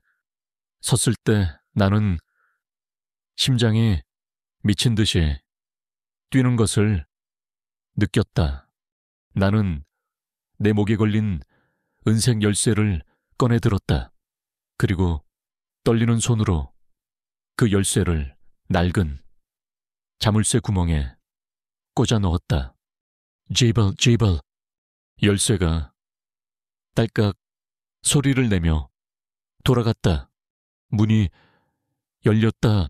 섰을 때 나는 심장이 미친 듯이 뛰는 것을 느꼈다. 나는 내 목에 걸린 은색 열쇠를 꺼내 들었다. 그리고 떨리는 손으로 그 열쇠를 낡은 자물쇠 구멍에 꽂아 넣었다. 제발, 제발. 열쇠가 딸깍 소리를 내며 돌아갔다. 문이 열렸다.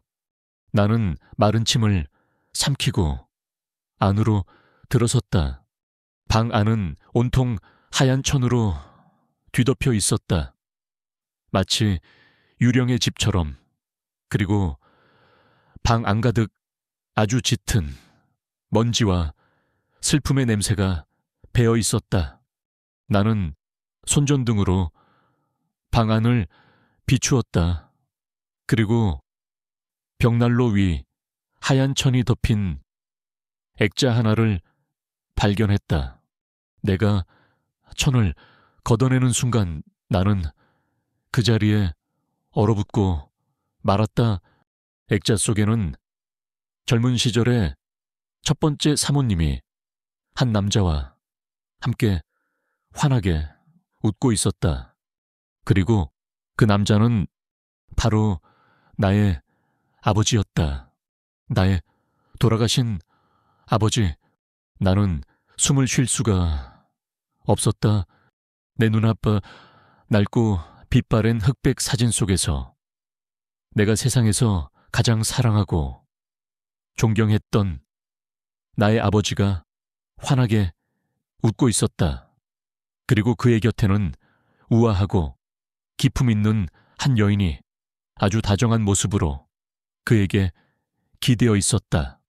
나는 마른 침을 삼키고 안으로 들어섰다. 방 안은 온통 하얀 천으로 뒤덮여 있었다. 마치 유령의 집처럼. 그리고 방 안가득 아주 짙은 먼지와 슬픔의 냄새가 배어 있었다. 나는 손전등으로 방 안을 비추었다. 그리고 벽난로 위 하얀 천이 덮인 액자 하나를 발견했다. 내가 천을 걷어내는 순간 나는 그 자리에 얼어붙고 말았다. 액자 속에는 젊은 시절에 첫 번째 사모님이 한 남자와 함께 환하게 웃고 있었다. 그리고 그 남자는 바로 나의 아버지였다. 나의 돌아가신 아버지. 나는 숨을 쉴 수가 없었다. 내 눈앞 낡고 빛바랜 흑백 사진 속에서 내가 세상에서 가장 사랑하고 존경했던 나의 아버지가 환하게 웃고 있었다. 그리고 그의 곁에는 우아하고 기품 있는 한 여인이 아주 다정한 모습으로 그에게 기대어 있었다.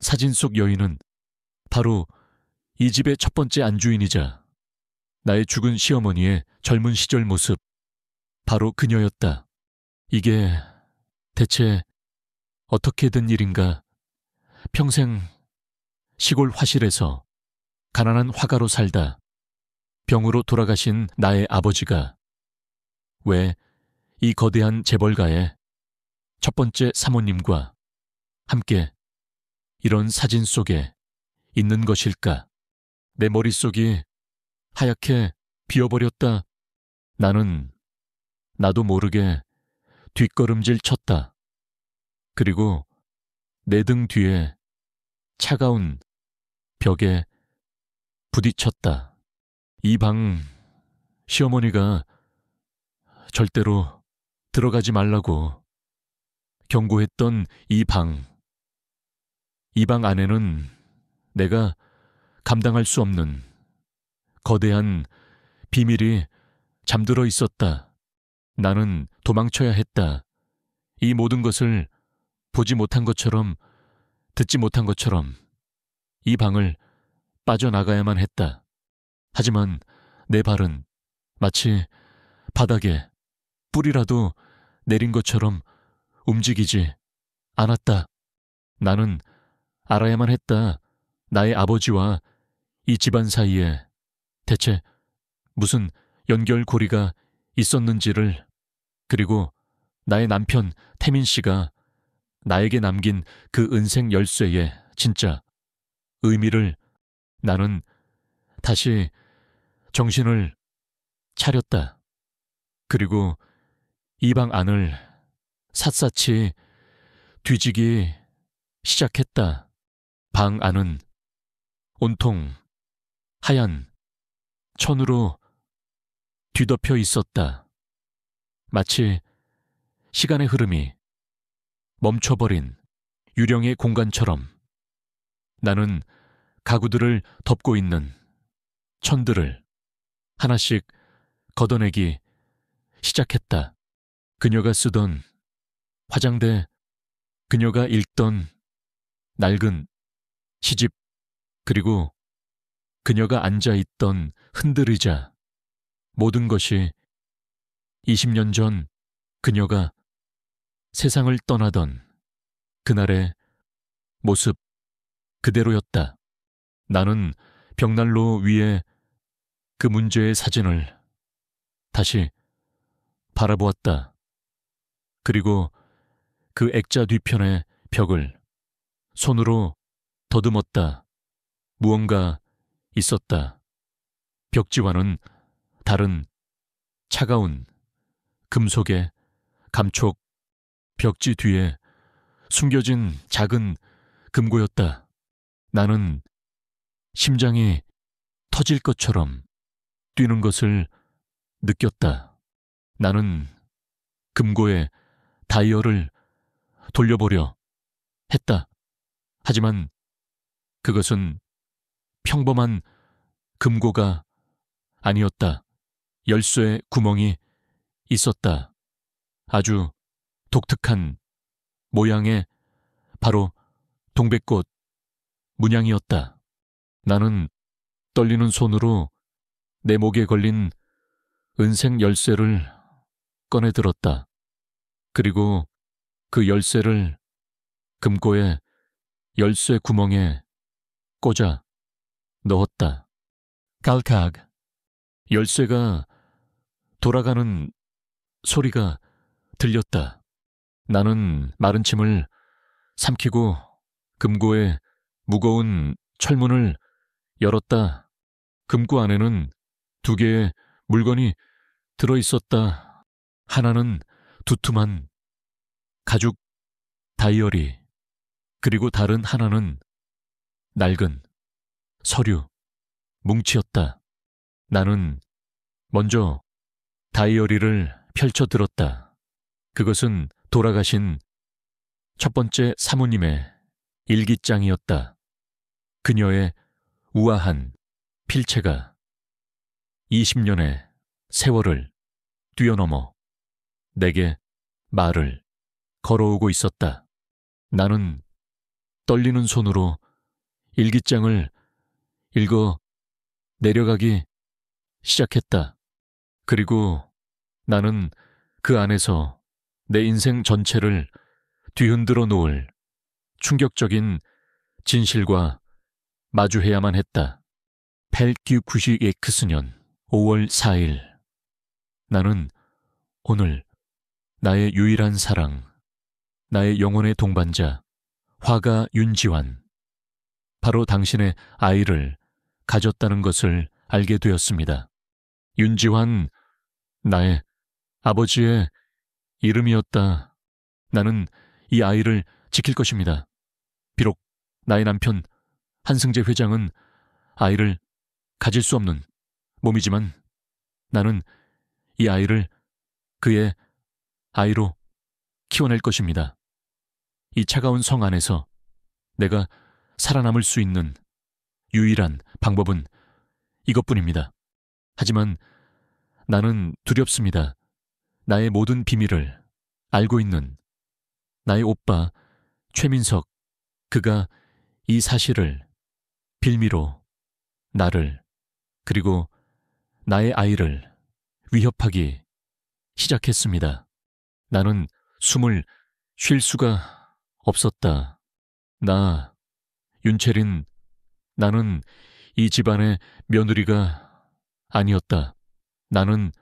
사진 속 여인은 바로 이 집의 첫 번째 안주인이자 나의 죽은 시어머니의 젊은 시절 모습, 바로 그녀였다. 이게 대체 어떻게 된 일인가? 평생 시골 화실에서 가난한 화가로 살다 병으로 돌아가신 나의 아버지가 왜 이 거대한 재벌가의 첫 번째 사모님과 함께 이런 사진 속에 있는 것일까? 내 머릿속이 하얗게 비어버렸다. 나는 나도 모르게 뒷걸음질 쳤다. 그리고 내 등 뒤에 차가운 벽에 부딪혔다. 이 방 시어머니가 절대로 들어가지 말라고 경고했던 이 방 안에는 내가 감당할 수 없는 거대한 비밀이 잠들어 있었다. 나는 도망쳐야 했다. 이 모든 것을 보지 못한 것처럼, 듣지 못한 것처럼 이 방을 빠져나가야만 했다. 하지만 내 발은 마치 바닥에 뿌리라도 내린 것처럼 움직이지 않았다. 나는 알아야만 했다. 나의 아버지와 이 집안 사이에 대체 무슨 연결고리가 있었는지를, 그리고 나의 남편 태민 씨가 나에게 남긴 그 은색 열쇠의 진짜 의미를. 나는 다시 정신을 차렸다. 그리고 이 방 안을 샅샅이 뒤지기 시작했다. 방 안은 온통 하얀 천으로 뒤덮여 있었다. 마치 시간의 흐름이 멈춰버린 유령의 공간처럼. 나는 가구들을 덮고 있는 천들을 하나씩 걷어내기 시작했다. 그녀가 쓰던 화장대, 그녀가 읽던 낡은 시집, 그리고 그녀가 앉아있던 흔들의자, 모든 것이 20년 전 그녀가 세상을 떠나던 그날의 모습 그대로였다. 나는 벽난로 위에 그 문제의 사진을 다시 바라보았다. 그리고 그 액자 뒤편의 벽을 손으로 더듬었다. 무언가 있었다. 벽지와는 다른 차가운 금속의 감촉. 벽지 뒤에 숨겨진 작은 금고였다. 나는 심장이 터질 것처럼 뛰는 것을 느꼈다. 나는 금고에 다이얼을 돌려보려 했다. 하지만 그것은 평범한 금고가 아니었다. 열쇠 구멍이 있었다. 아주 독특한 모양의 바로 동백꽃 문양이었다. 나는 떨리는 손으로 내 목에 걸린 은색 열쇠를 꺼내 들었다. 그리고 그 열쇠를 금고의 열쇠 구멍에 꽂아 넣었다. 깔칵. 열쇠가 돌아가는 소리가 들렸다. 나는 마른 침을 삼키고 금고의 무거운 철문을 열었다. 금고 안에는 2개의 물건이 들어있었다. 하나는 두툼한 가죽 다이어리, 그리고 다른 하나는 낡은 서류 뭉치였다. 나는 먼저 다이어리를 펼쳐 들었다. 그것은 돌아가신 첫 번째 사모님의 일기장이었다. 그녀의 우아한 필체가 20년의 세월을 뛰어넘어 내게 말을 걸어오고 있었다. 나는 떨리는 손으로 일기장을 읽어 내려가기 시작했다. 그리고 나는 그 안에서 내 인생 전체를 뒤흔들어 놓을 충격적인 진실과 마주해야만 했다. 1896년 5월 4일. 나는 오늘 나의 유일한 사랑, 나의 영혼의 동반자, 화가 윤지환, 바로 당신의 아이를 가졌다는 것을 알게 되었습니다. 윤지환, 나의 아버지의 이름이었다. 나는 이 아이를 지킬 것입니다. 비록 나의 남편 한승재 회장은 아이를 가질 수 없는 몸이지만 나는 이 아이를 그의 아이로 키워낼 것입니다. 이 차가운 성 안에서 내가 살아남을 수 있는 유일한 방법은 이것뿐입니다. 하지만 나는 두렵습니다. 나의 모든 비밀을 알고 있는 나의 오빠 최민석, 그가 이 사실을 빌미로 나를 그리고 나의 아이를 위협하기 시작했습니다. 나는 숨을 쉴 수가 없었다. 나, 윤채린, 나는 이 집안의 며느리가 아니었다. 나는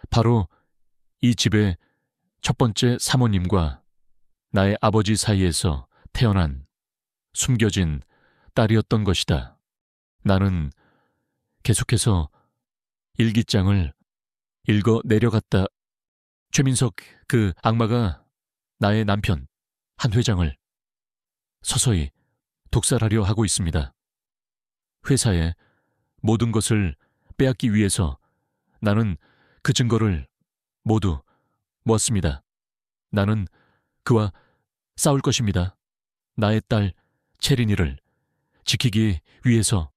바로 이 집의 첫 번째 사모님과 나의 아버지 사이에서 태어난 숨겨진 딸이었던 것이다. 나는 계속해서 일기장을 읽어 내려갔다. 최민석, 그 악마가 나의 남편 한 회장을 서서히 독살하려 하고 있습니다. 회사의 모든 것을 빼앗기 위해서 나는 그 증거를 모두 모았습니다. 나는 그와 싸울 것입니다. 나의 딸 채린이를 지키기 위해서.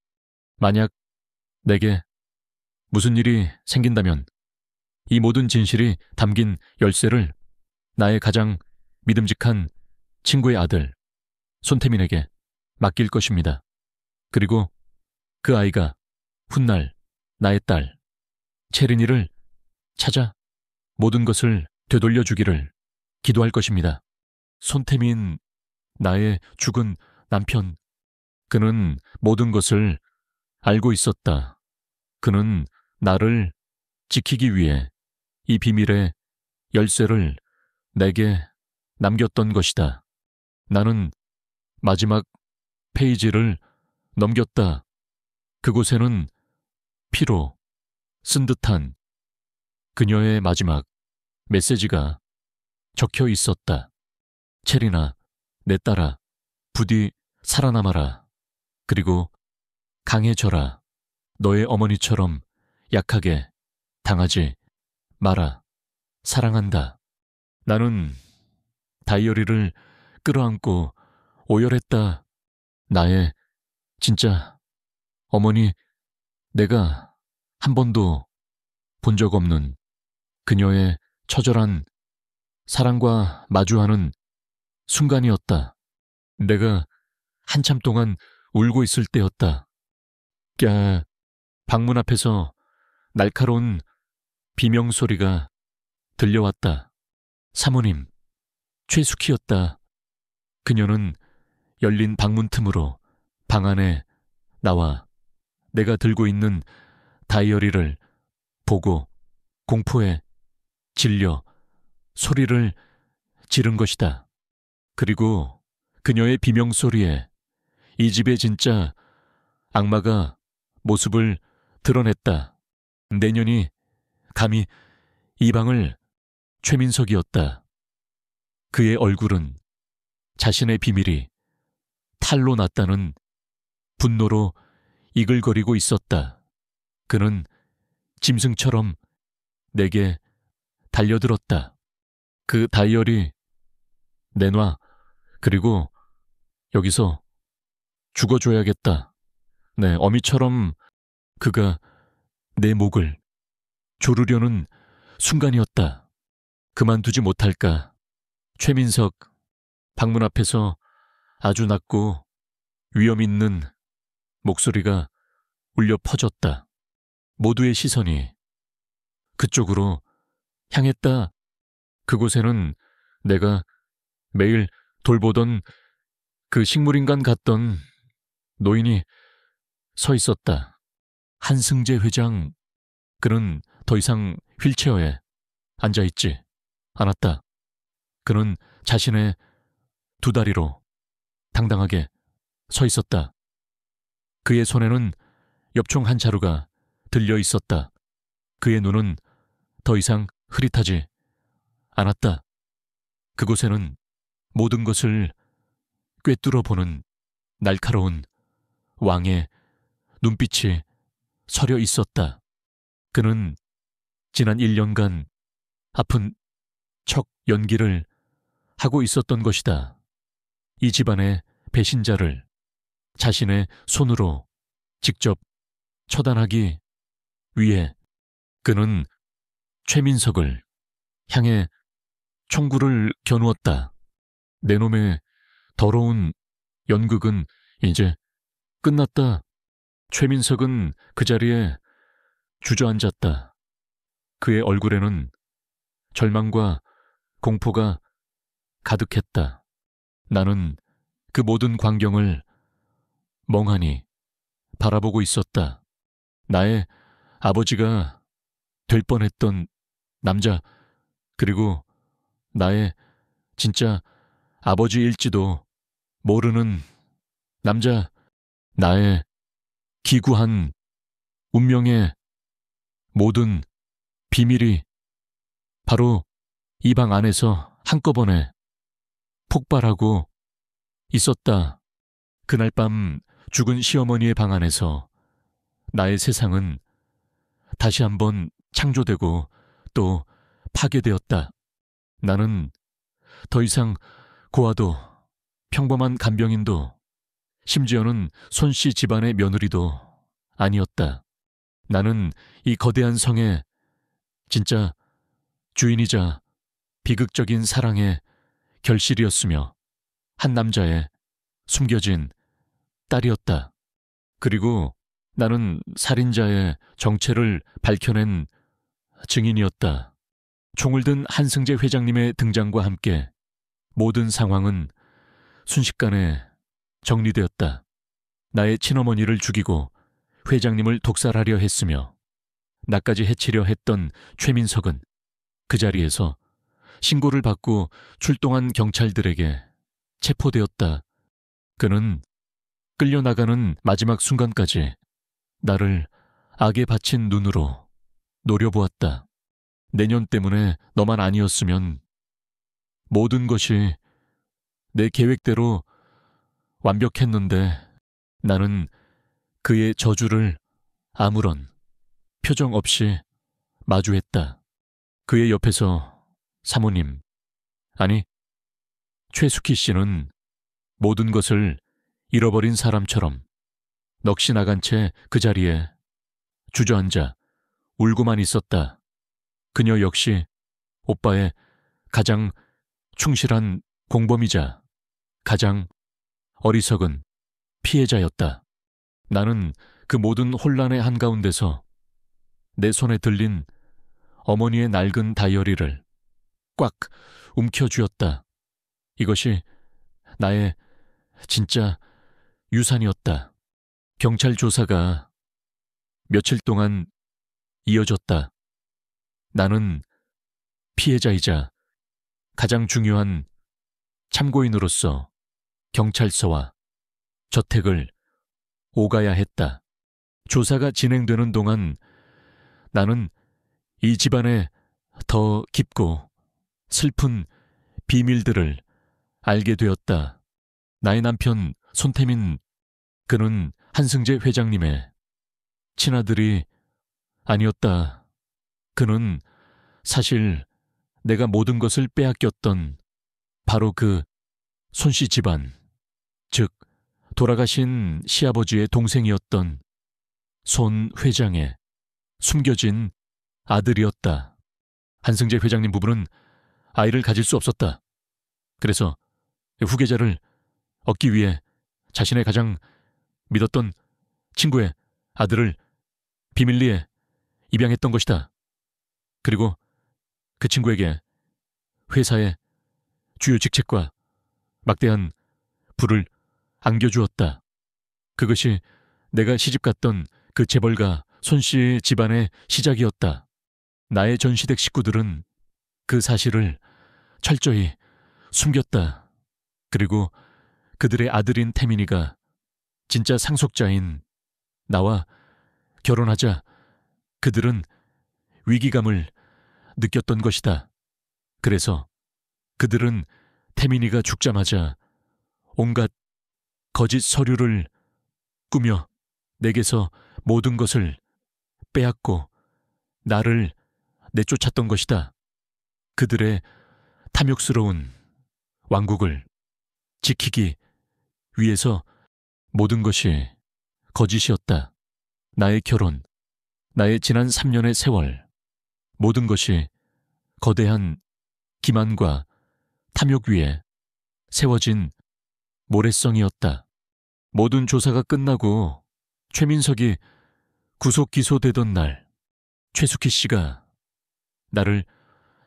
만약 내게 무슨 일이 생긴다면 이 모든 진실이 담긴 열쇠를 나의 가장 믿음직한 친구의 아들 손태민에게 맡길 것입니다. 그리고 그 아이가 훗날 나의 딸 채린이를 찾아 모든 것을 되돌려 주기를 기도할 것입니다. 손태민, 나의 죽은 남편, 그는 모든 것을 알고 있었다. 그는 나를 지키기 위해 이 비밀의 열쇠를 내게 남겼던 것이다. 나는 마지막 페이지를 넘겼다. 그곳에는 피로 쓴 듯한 그녀의 마지막 메시지가 적혀 있었다. 체리나, 내 딸아, 부디 살아남아라. 그리고 강해져라. 너의 어머니처럼 약하게 당하지 마라. 사랑한다. 나는 다이어리를 끌어안고 오열했다. 나의 진짜 어머니, 내가 한 번도 본 적 없는 그녀의 처절한 사랑과 마주하는 순간이었다. 내가 한참 동안 울고 있을 때였다. 꺄, 방문 앞에서 날카로운 비명 소리가 들려왔다. 사모님, 최숙희였다. 그녀는 열린 방문 틈으로 방 안에 나와 내가 들고 있는 다이어리를 보고 공포에 질려 소리를 지른 것이다. 그리고 그녀의 비명소리에 이 집의 진짜 악마가 모습을 드러냈다. 내년이 감히 이 방을 최민석이었다. 그의 얼굴은 자신의 비밀이 탈로 났다는 분노로 이글거리고 있었다. 그는 짐승처럼 내게 달려들었다. 그 다이어리 내놔. 그리고 여기서 죽어줘야겠다. 네, 어미처럼 그가 내 목을 조르려는 순간이었다. 그만두지 못할까. 최민석 방문 앞에서 아주 낮고 위험 있는 목소리가 울려 퍼졌다. 모두의 시선이 그쪽으로 향했다. 그곳에는 내가 매일 돌보던 그 식물인간 같던 노인이 서 있었다. 한승재 회장, 그는 더 이상 휠체어에 앉아있지 않았다. 그는 자신의 두 다리로 당당하게 서 있었다. 그의 손에는 엽총 한 자루가 들려 있었다. 그의 눈은 더 이상 흐릿하지 않았다. 그곳에는 모든 것을 꿰뚫어 보는 날카로운 왕의 눈빛이 서려 있었다. 그는 지난 1년간 아픈 척 연기를 하고 있었던 것이다. 이 집안의 배신자를 자신의 손으로 직접 처단하기 위해 그는 최민석을 향해 총구를 겨누었다. 내 놈의 더러운 연극은 이제 끝났다. 최민석은 그 자리에 주저앉았다. 그의 얼굴에는 절망과 공포가 가득했다. 나는 그 모든 광경을 멍하니 바라보고 있었다. 나의 아버지가 될 뻔했던 남자, 그리고 나의 진짜 아버지일지도 모르는 남자, 나의 기구한 운명의 모든 비밀이 바로 이 방 안에서 한꺼번에 폭발하고 있었다. 그날 밤 죽은 시어머니의 방 안에서 나의 세상은 다시 한번 창조되고 또 파괴되었다. 나는 더 이상 고아도 평범한 간병인도 심지어는 손씨 집안의 며느리도 아니었다. 나는 이 거대한 성의 진짜 주인이자 비극적인 사랑의 결실이었으며 한 남자의 숨겨진 딸이었다. 그리고 나는 살인자의 정체를 밝혀낸 증인이었다. 총을 든 한승재 회장님의 등장과 함께 모든 상황은 순식간에 정리되었다. 나의 친어머니를 죽이고 회장님을 독살하려 했으며 나까지 해치려 했던 최민석은 그 자리에서 신고를 받고 출동한 경찰들에게 체포되었다. 그는 끌려나가는 마지막 순간까지 나를 악에 바친 눈으로 노려보았다. 내년 때문에 너만 아니었으면 모든 것이 내 계획대로 완벽했는데 나는 그의 저주를 아무런 표정 없이 마주했다. 그의 옆에서 사모님, 아니 최숙희 씨는 모든 것을 잃어버린 사람처럼 넋이 나간 채 그 자리에 주저앉아 울고만 있었다. 그녀 역시 오빠의 가장 충실한 공범이자 가장 어리석은 피해자였다. 나는 그 모든 혼란의 한가운데서 내 손에 들린 어머니의 낡은 다이어리를 꽉 움켜쥐었다. 이것이 나의 진짜 유산이었다. 경찰 조사가 며칠 동안 이어졌다. 나는 피해자이자 가장 중요한 참고인으로서 경찰서와 저택을 오가야 했다. 조사가 진행되는 동안 나는 이 집안의 더 깊고 슬픈 비밀들을 알게 되었다. 나의 남편 손태민, 그는 한승재 회장님의 친아들이 아니었다. 그는 사실 내가 모든 것을 빼앗겼던 바로 그 손씨 집안, 즉 돌아가신 시아버지의 동생이었던 손 회장의 숨겨진 아들이었다. 한승재 회장님 부부는 아이를 가질 수 없었다. 그래서 후계자를 얻기 위해 자신의 가장 믿었던 친구의 아들을 비밀리에 입양했던 것이다. 그리고 그 친구에게 회사의 주요 직책과 막대한 부를 안겨주었다. 그것이 내가 시집갔던 그 재벌가 손씨 집안의 시작이었다. 나의 전시댁 식구들은 그 사실을 철저히 숨겼다. 그리고 그들의 아들인 태민이가 진짜 상속자인 나와 결혼하자 그들은 위기감을 느꼈던 것이다. 그래서 그들은 태민이가 죽자마자 온갖 거짓 서류를 꾸며 내게서 모든 것을 빼앗고 나를 내쫓았던 것이다. 그들의 탐욕스러운 왕국을 지키기 위해서 모든 것이 거짓이었다. 나의 결혼, 나의 지난 3년의 세월, 모든 것이 거대한 기만과 탐욕 위에 세워진 모래성이었다. 모든 조사가 끝나고 최민석이 구속 기소되던 날, 최숙희 씨가 나를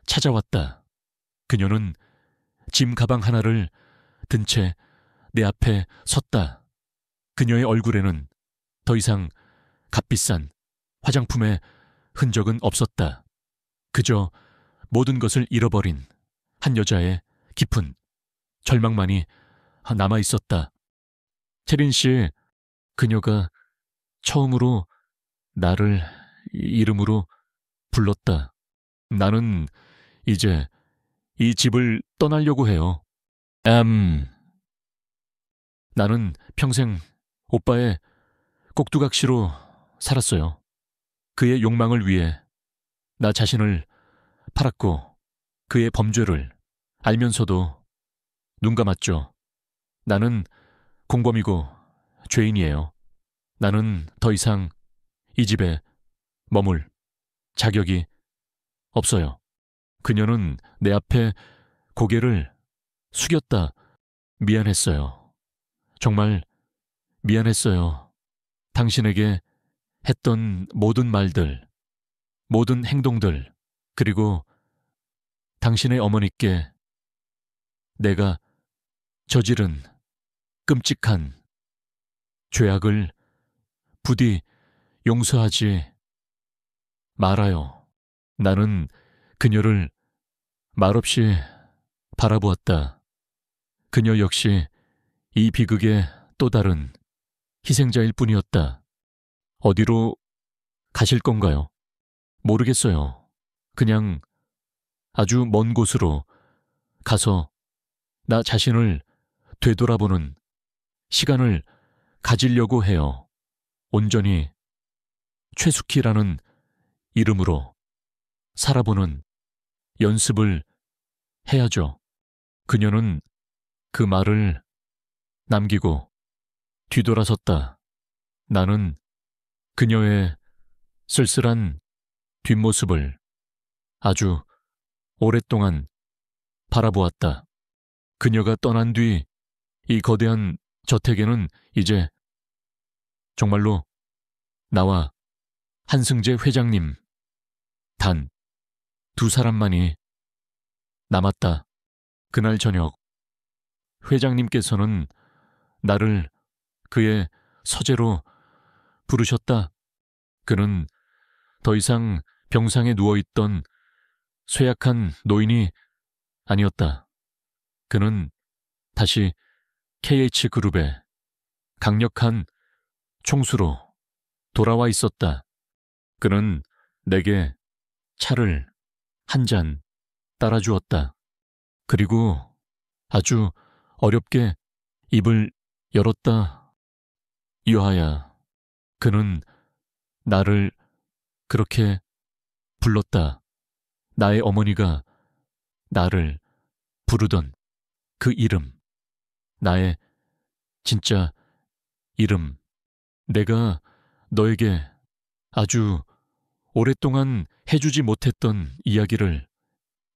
찾아왔다. 그녀는 짐 가방 하나를 든 채 내 앞에 섰다. 그녀의 얼굴에는 더 이상 값비싼 화장품의 흔적은 없었다. 그저 모든 것을 잃어버린 한 여자의 깊은 절망만이 남아 있었다. 채린 씨, 그녀가 처음으로 나를 이름으로 불렀다. 나는 이제 이 집을 떠나려고 해요. 나는 평생 오빠의 꼭두각시로 살았어요. 그의 욕망을 위해 나 자신을 팔았고 그의 범죄를 알면서도 눈 감았죠. 나는 공범이고 죄인이에요. 나는 더 이상 이 집에 머물 자격이 없어요. 그녀는 내 앞에 고개를 숙였다. 미안했어요. 정말 미안했어요. 당신에게 했던 모든 말들, 모든 행동들, 그리고 당신의 어머니께 내가 저지른 끔찍한 죄악을 부디 용서하지 말아요. 나는 그녀를 말없이 바라보았다. 그녀 역시 이 비극의 또 다른 희생자일 뿐이었다. 어디로 가실 건가요? 모르겠어요. 그냥 아주 먼 곳으로 가서 나 자신을 되돌아보는 시간을 가지려고 해요. 온전히 최숙희라는 이름으로 살아보는 연습을 해야죠. 그녀는 그 말을 남기고 뒤돌아섰다. 나는 그녀의 쓸쓸한 뒷모습을 아주 오랫동안 바라보았다. 그녀가 떠난 뒤 이 거대한 저택에는 이제 정말로 나와 한승재 회장님 단 두 사람만이 남았다. 그날 저녁 회장님께서는 나를 그의 서재로 부르셨다. 그는 더 이상 병상에 누워있던 쇠약한 노인이 아니었다. 그는 다시 KH그룹의 강력한 총수로 돌아와 있었다. 그는 내게 차를 한 잔 따라주었다. 그리고 아주 어렵게 입을 열었다. 유하야. 그는 나를 그렇게 불렀다. 나의 어머니가 나를 부르던 그 이름. 나의 진짜 이름. 내가 너에게 아주 오랫동안 해주지 못했던 이야기를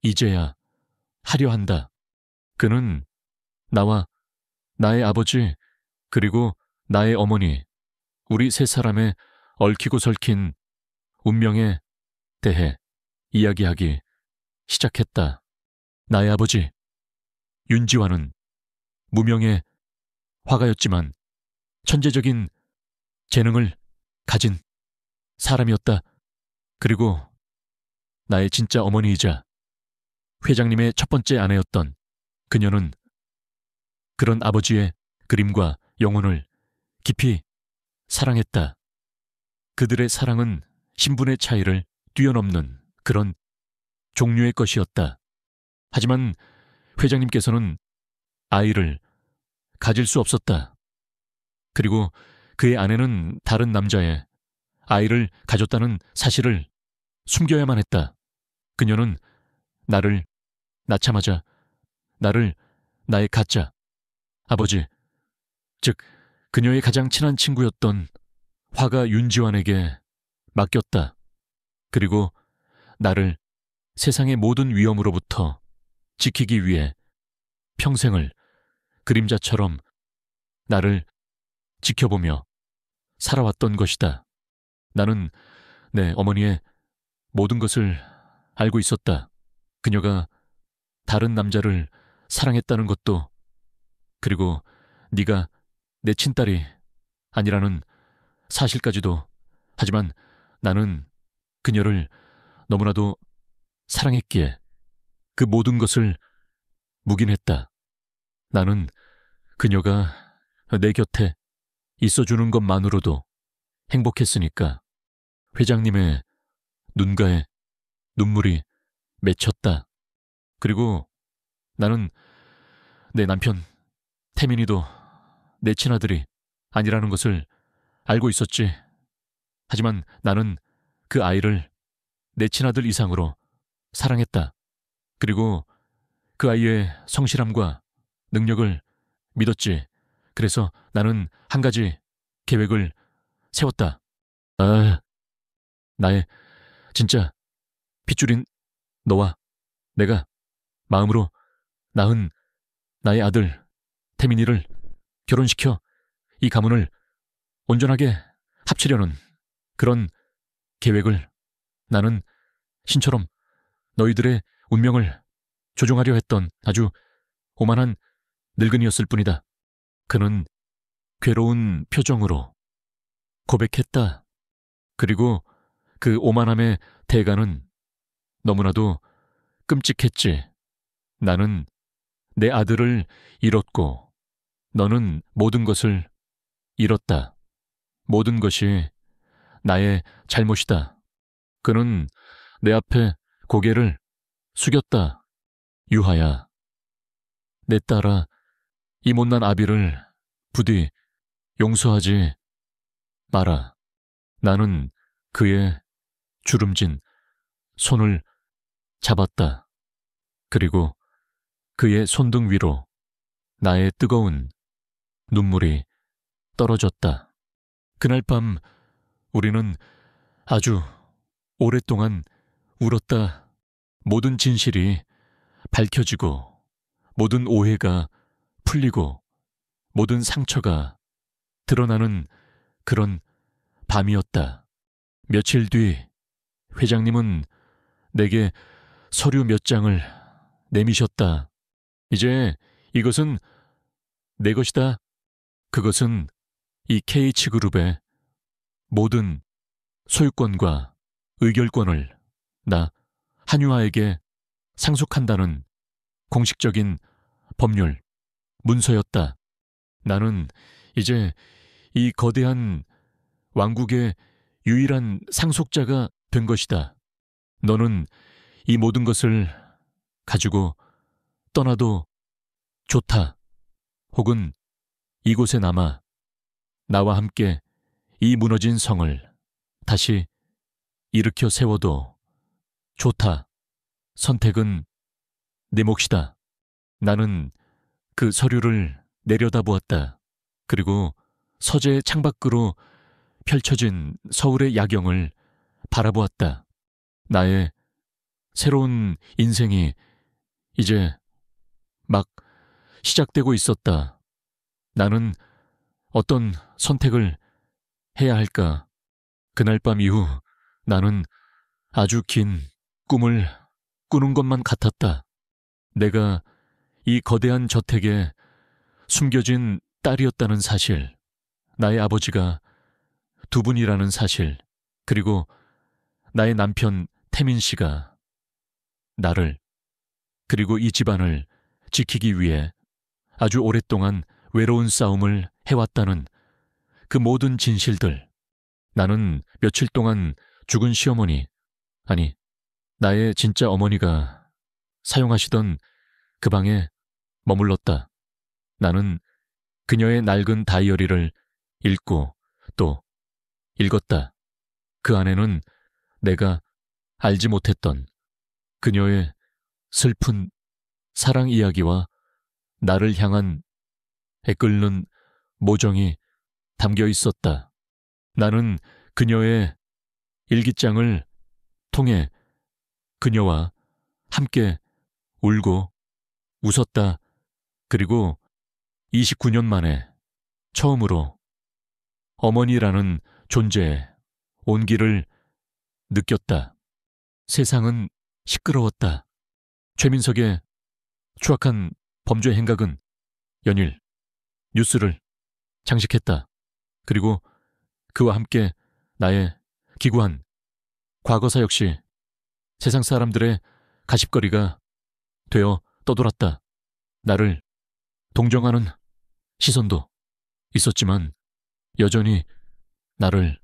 이제야 하려 한다. 그는 나와 나의 아버지 그리고 나의 어머니 우리 세 사람의 얽히고 설킨 운명에 대해 이야기하기 시작했다. 나의 아버지 윤지환은 무명의 화가였지만 천재적인 재능을 가진 사람이었다. 그리고 나의 진짜 어머니이자 회장님의 첫 번째 아내였던 그녀는 그런 아버지의 그림과 영혼을 깊이 사랑했다. 그들의 사랑은 신분의 차이를 뛰어넘는 그런 종류의 것이었다. 하지만 회장님께서는 아이를 가질 수 없었다. 그리고 그의 아내는 다른 남자의 아이를 가졌다는 사실을 숨겨야만 했다. 그녀는 나를 낳자마자 나를 나의 가짜 아버지, 즉 그녀의 가장 친한 친구였던 화가 윤지환에게 맡겼다. 그리고 나를 세상의 모든 위험으로부터 지키기 위해 평생을 그림자처럼 나를 지켜보며 살아왔던 것이다. 나는 내 어머니의 모든 것을 알고 있었다. 그녀가 다른 남자를 사랑했다는 것도, 그리고 네가 내 친딸이 아니라는 사실까지도. 하지만 나는 그녀를 너무나도 사랑했기에 그 모든 것을 묵인했다. 나는 그녀가 내 곁에 있어주는 것만으로도 행복했으니까. 회장님의 눈가에 눈물이 맺혔다. 그리고 나는 내 남편 태민이도 내 친아들이 아니라는 것을 알고 있었지. 하지만 나는 그 아이를 내 친아들 이상으로 사랑했다. 그리고 그 아이의 성실함과 능력을 믿었지. 그래서 나는 한 가지 계획을 세웠다. 나의 진짜 핏줄인 너와 내가 마음으로 낳은 나의 아들 태민이를 결혼시켜 이 가문을 온전하게 합치려는 그런 계획을. 나는 신처럼 너희들의 운명을 조종하려 했던 아주 오만한 늙은이였을 뿐이다. 그는 괴로운 표정으로 고백했다. 그리고 그 오만함의 대가는 너무나도 끔찍했지. 나는 내 아들을 잃었고 너는 모든 것을 잃었다. 모든 것이 나의 잘못이다. 그는 내 앞에 고개를 숙였다. 유하야, 내 딸아, 이 못난 아비를 부디 용서하지 마라. 나는 그의 주름진 손을 잡았다. 그리고 그의 손등 위로 나의 뜨거운 눈물이 떨어졌다. 그날 밤 우리는 아주 오랫동안 울었다. 모든 진실이 밝혀지고 모든 오해가 풀리고 모든 상처가 드러나는 그런 밤이었다. 며칠 뒤 회장님은 내게 서류 몇 장을 내미셨다. 이제 이것은 내 것이다. 그것은 이 KH그룹의 모든 소유권과 의결권을 나 한유아에게 상속한다는 공식적인 법률 문서였다. 나는 이제 이 거대한 왕국의 유일한 상속자가 된 것이다. 너는 이 모든 것을 가지고 떠나도 좋다. 혹은 이곳에 남아 나와 함께 이 무너진 성을 다시 일으켜 세워도 좋다. 선택은 내 몫이다. 나는 그 서류를 내려다보았다. 그리고 서재 창밖으로 펼쳐진 서울의 야경을 바라보았다. 나의 새로운 인생이 이제 막 시작되고 있었다. 나는 어떤 선택을 해야 할까? 그날 밤 이후 나는 아주 긴 꿈을 꾸는 것만 같았다. 내가 이 거대한 저택에 숨겨진 딸이었다는 사실, 나의 아버지가 두 분이라는 사실, 그리고 나의 남편 태민 씨가 나를 그리고 이 집안을 지키기 위해 아주 오랫동안 외로운 싸움을 해왔다는 그 모든 진실들. 나는 며칠 동안 죽은 시어머니, 아니, 나의 진짜 어머니가 사용하시던 그 방에 머물렀다. 나는 그녀의 낡은 다이어리를 읽고 또 읽었다. 그 안에는 내가 알지 못했던 그녀의 슬픈 사랑 이야기와 나를 향한 애끓는 모정이 담겨 있었다. 나는 그녀의 일기장을 통해 그녀와 함께 울고 웃었다. 그리고 29년 만에 처음으로 어머니라는 존재의 온기를 느꼈다. 세상은 시끄러웠다. 최민석의 추악한 범죄 행각은 연일 뉴스를 장식했다. 그리고 그와 함께 나의 기구한 과거사 역시 세상 사람들의 가십거리가 되어 떠돌았다. 나를 동정하는 시선도 있었지만 여전히 나를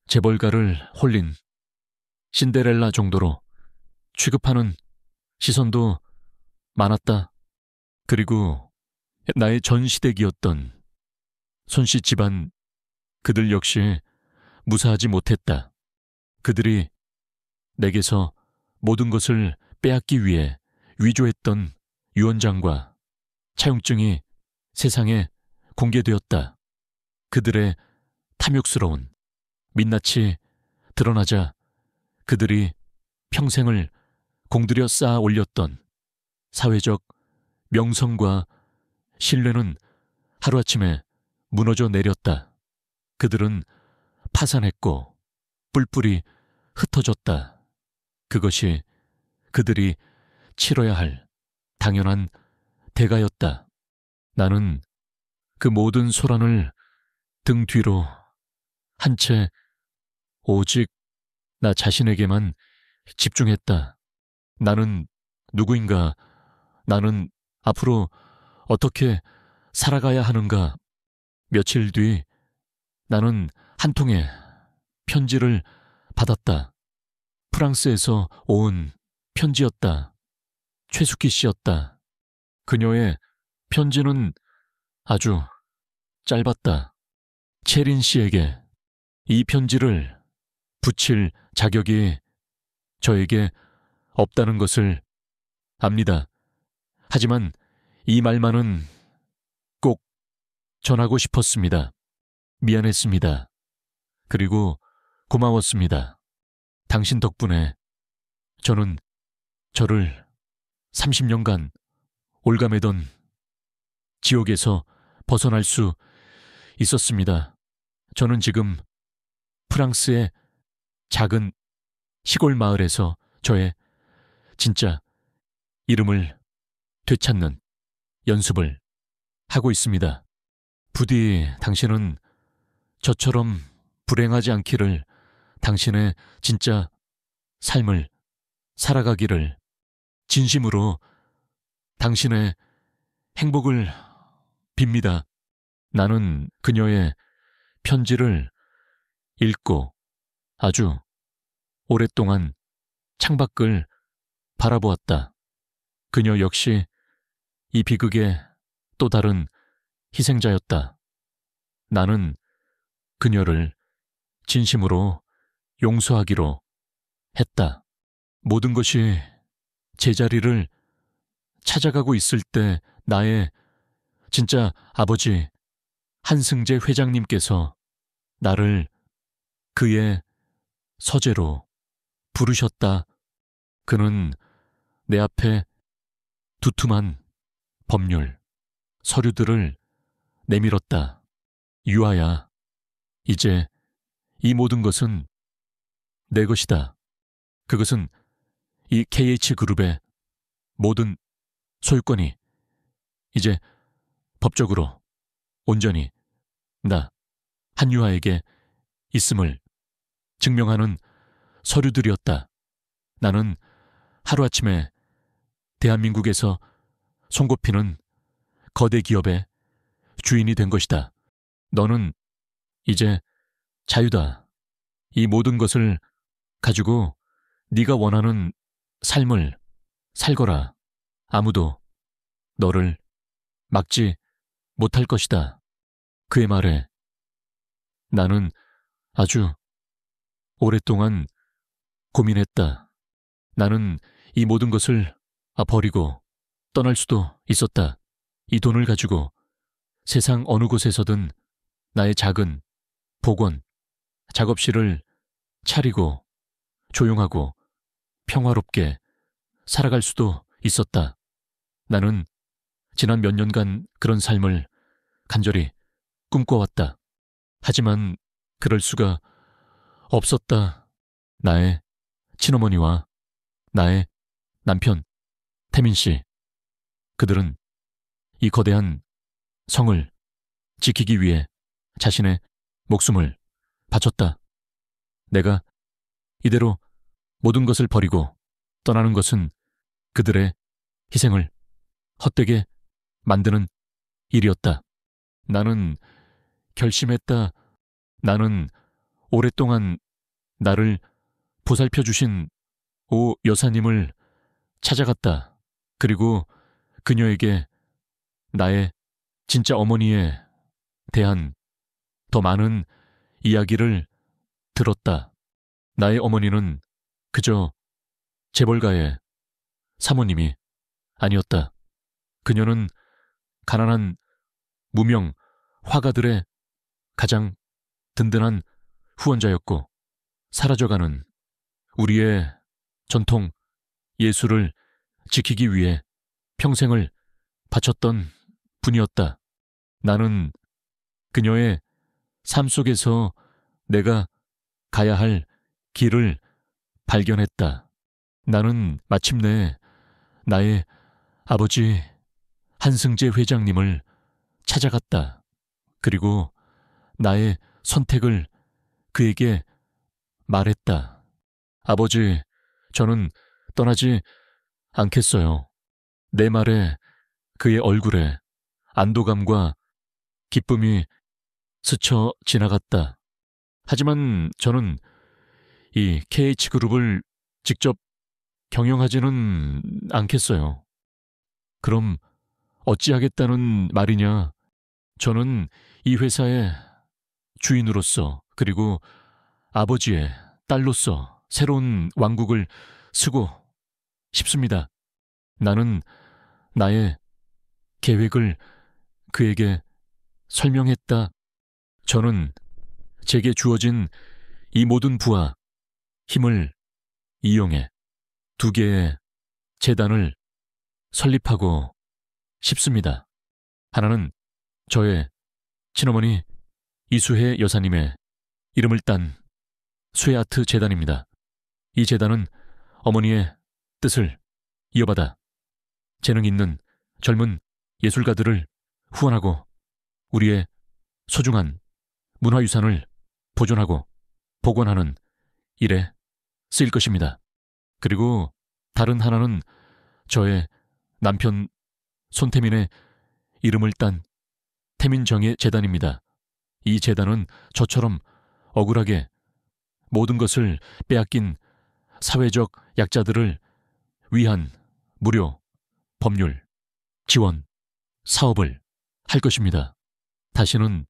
재벌가를 홀린 신데렐라 정도로 취급하는 시선도 많았다. 그리고 나의 전 시댁이었던 손씨 집안, 그들 역시 무사하지 못했다. 그들이 내게서 모든 것을 빼앗기 위해 위조했던 유언장과 차용증이 세상에 공개되었다. 그들의 탐욕스러운 민낯이 드러나자 그들이 평생을 공들여 쌓아 올렸던 사회적 명성과 신뢰는 하루아침에 무너져 내렸다. 그들은 파산했고 뿔뿔이 흩어졌다. 그것이 그들이 치러야 할 당연한 대가였다. 나는 그 모든 소란을 등 뒤로 한 채 오직 나 자신에게만 집중했다. 나는 누구인가? 나는 앞으로 어떻게 살아가야 하는가? 며칠 뒤 나는 한 통의 편지를 받았다. 프랑스에서 온 편지였다. 최숙희 씨였다. 그녀의 편지는 아주 짧았다. 채린 씨에게 이 편지를 붙일 자격이 저에게 없다는 것을 압니다. 하지만 이 말만은 꼭 전하고 싶었습니다. 미안했습니다. 그리고 고마웠습니다. 당신 덕분에 저는 저를 30년간 올가매던 지옥에서 벗어날 수 있었습니다. 저는 지금 프랑스의 작은 시골 마을에서 저의 진짜 이름을 되찾는 연습을 하고 있습니다. 부디 당신은 저처럼 불행하지 않기를, 당신의 진짜 삶을 살아가기를 진심으로 당신의 행복을 빕니다. 나는 그녀의 편지를 읽고 아주 오랫동안 창밖을 바라보았다. 그녀 역시 이 비극의 또 다른 희생자였다. 나는 그녀를 진심으로 용서하기로 했다. 모든 것이 제자리를 찾아가고 있을 때 나의 진짜 아버지 한승재 회장님께서 나를 그의 서재로 부르셨다. 그는 내 앞에 두툼한 법률 서류들을 내밀었다. 유아야, 이제 이 모든 것은 내 것이다. 그것은 이 KH그룹의 모든 소유권이 이제 법적으로 온전히 나 한유아에게 있음을 증명하는 서류들이었다. 나는 하루아침에 대한민국에서 손꼽히는 거대 기업의 주인이 된 것이다. 너는 이제 자유다. 이 모든 것을 가지고 네가 원하는 삶을 살거라. 아무도 너를 막지 못할 것이다. 그의 말에 나는 아주 오랫동안 고민했다. 나는 이 모든 것을 버리고 떠날 수도 있었다. 이 돈을 가지고 세상 어느 곳에서든 나의 작은 복원, 작업실을 차리고 조용하고 평화롭게 살아갈 수도 있었다. 나는 지난 몇 년간 그런 삶을 간절히 꿈꿔왔다. 하지만 그럴 수가 없었다. 나의 친어머니와 나의 남편 태민 씨, 그들은 이 거대한 성을 지키기 위해 자신의 목숨을 바쳤다. 내가 이대로 모든 것을 버리고 떠나는 것은 그들의 희생을 헛되게 만드는 일이었다. 나는 결심했다. 나는 오랫동안 나를 보살펴 주신 오 여사님을 찾아갔다. 그리고 그녀에게 나의 진짜 어머니에 대한 더 많은 이야기를 들었다. 나의 어머니는 그저 재벌가의 사모님이 아니었다. 그녀는 가난한 무명 화가들의 가장 든든한 후원자였고, 사라져가는 우리의 전통 예술을 지키기 위해 평생을 바쳤던 분이었다. 나는 그녀의 삶 속에서 내가 가야 할 길을 발견했다. 나는 마침내 나의 아버지 한승재 회장님을 찾아갔다. 그리고 나의 선택을 그에게 말했다. 아버지, 저는 떠나지 않겠어요. 내 말에 그의 얼굴에 안도감과 기쁨이 스쳐 지나갔다. 하지만 저는 이 KH그룹을 직접 경영하지는 않겠어요. 그럼 어찌하겠다는 말이냐? 저는 이 회사의 주인으로서, 그리고 아버지의 딸로서 새로운 왕국을 쓰고 싶습니다. 나는 나의 계획을 그에게 설명했다. 저는 제게 주어진 이 모든 부와 힘을 이용해 2개의 재단을 설립하고 싶습니다. 하나는 저의 친어머니 이수혜 여사님의 이름을 딴 수혜아트 재단입니다. 이 재단은 어머니의 뜻을 이어받아 재능 있는 젊은 예술가들을 후원하고 우리의 소중한 문화유산을 보존하고 복원하는 일에 쓰일 것입니다. 그리고 다른 하나는 저의 남편 손태민의 이름을 딴 태민정예 재단입니다. 이 재단은 저처럼 억울하게 모든 것을 빼앗긴 사회적 약자들을 위한 무료 법률 지원 사업을 할 것입니다. 다시는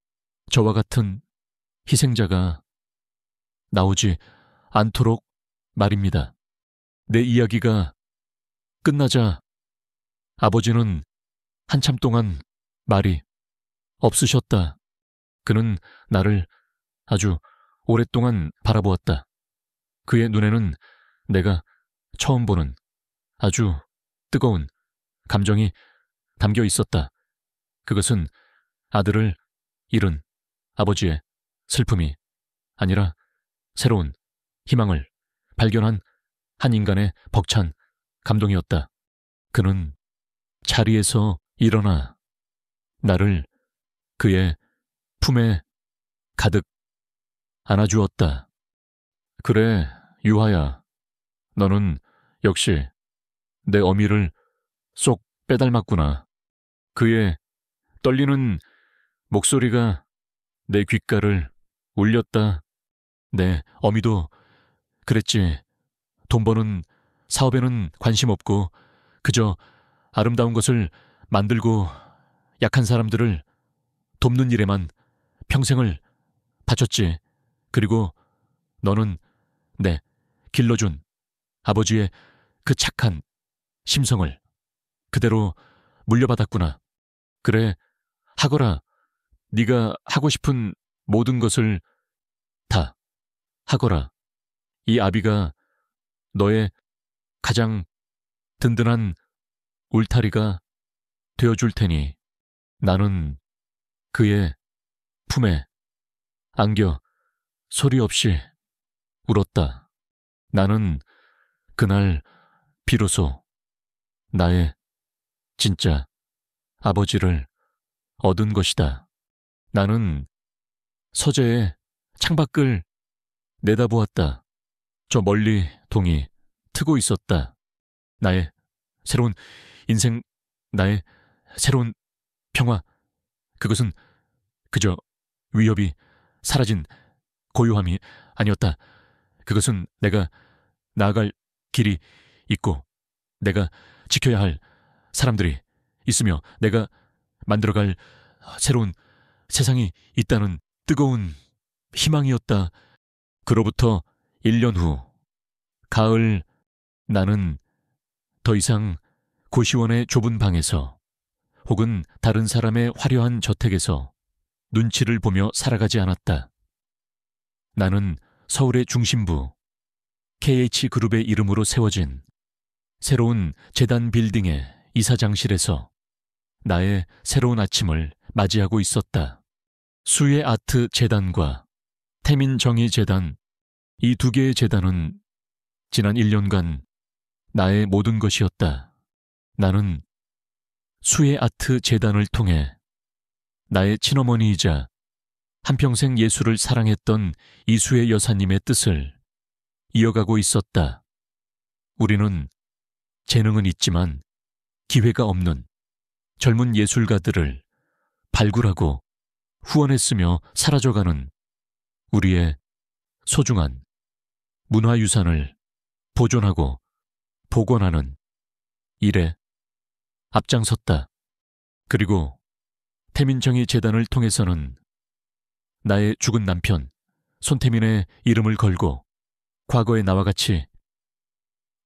저와 같은 희생자가 나오지 않도록 말입니다. 내 이야기가 끝나자 아버지는 한참 동안 말이 없으셨다. 그는 나를 아주 오랫동안 바라보았다. 그의 눈에는 내가 처음 보는 아주 뜨거운 감정이 담겨 있었다. 그것은 아들을 잃은 아버지의 슬픔이 아니라 새로운 희망을 발견한 한 인간의 벅찬 감동이었다. 그는 자리에서 일어나 나를 그의 품에 가득 안아주었다. 그래, 유하야. 너는 역시 내 어미를 쏙 빼닮았구나. 그의 떨리는 목소리가 내 귓가를 울렸다. 내 어미도 그랬지. 돈 버는 사업에는 관심 없고 그저 아름다운 것을 만들고 약한 사람들을 돕는 일에만 평생을 바쳤지. 그리고 너는 내 길러준 아버지의 그 착한 심성을 그대로 물려받았구나. 그래, 하거라. 네가 하고 싶은 모든 것을 다 하거라. 이 아비가 너의 가장 든든한 울타리가 되어줄 테니 나는 그의 품에 안겨 소리 없이 울었다. 나는 그날 비로소 나의 진짜 아버지를 얻은 것이다. 나는 서재의 창밖을 내다보았다. 저 멀리 동이 트고 있었다. 나의 새로운 인생, 나의 새로운 평화, 그것은 그저 위협이 사라진 고요함이 아니었다. 그것은 내가 나아갈 길이 있고 내가 지켜야 할 사람들이 있으며 내가 만들어갈 새로운 세상이 있다는 뜨거운 희망이었다. 그로부터 1년 후 가을, 나는 더 이상 고시원의 좁은 방에서 혹은 다른 사람의 화려한 저택에서 눈치를 보며 살아가지 않았다. 나는 서울의 중심부 KH그룹의 이름으로 세워진 새로운 재단 빌딩의 이사장실에서 나의 새로운 아침을 맞이하고 있었다. 수혜 아트 재단과 태민정의 재단, 이 2개의 재단은 지난 1년간 나의 모든 것이었다. 나는 수혜 아트 재단을 통해 나의 친어머니이자 한평생 예술을 사랑했던 이수혜 여사님의 뜻을 이어가고 있었다. 우리는 재능은 있지만 기회가 없는 젊은 예술가들을 발굴하고 후원했으며 사라져가는 우리의 소중한 문화유산을 보존하고 복원하는 일에 앞장섰다. 그리고 태민정의 재단을 통해서는 나의 죽은 남편 손태민의 이름을 걸고 과거의 나와 같이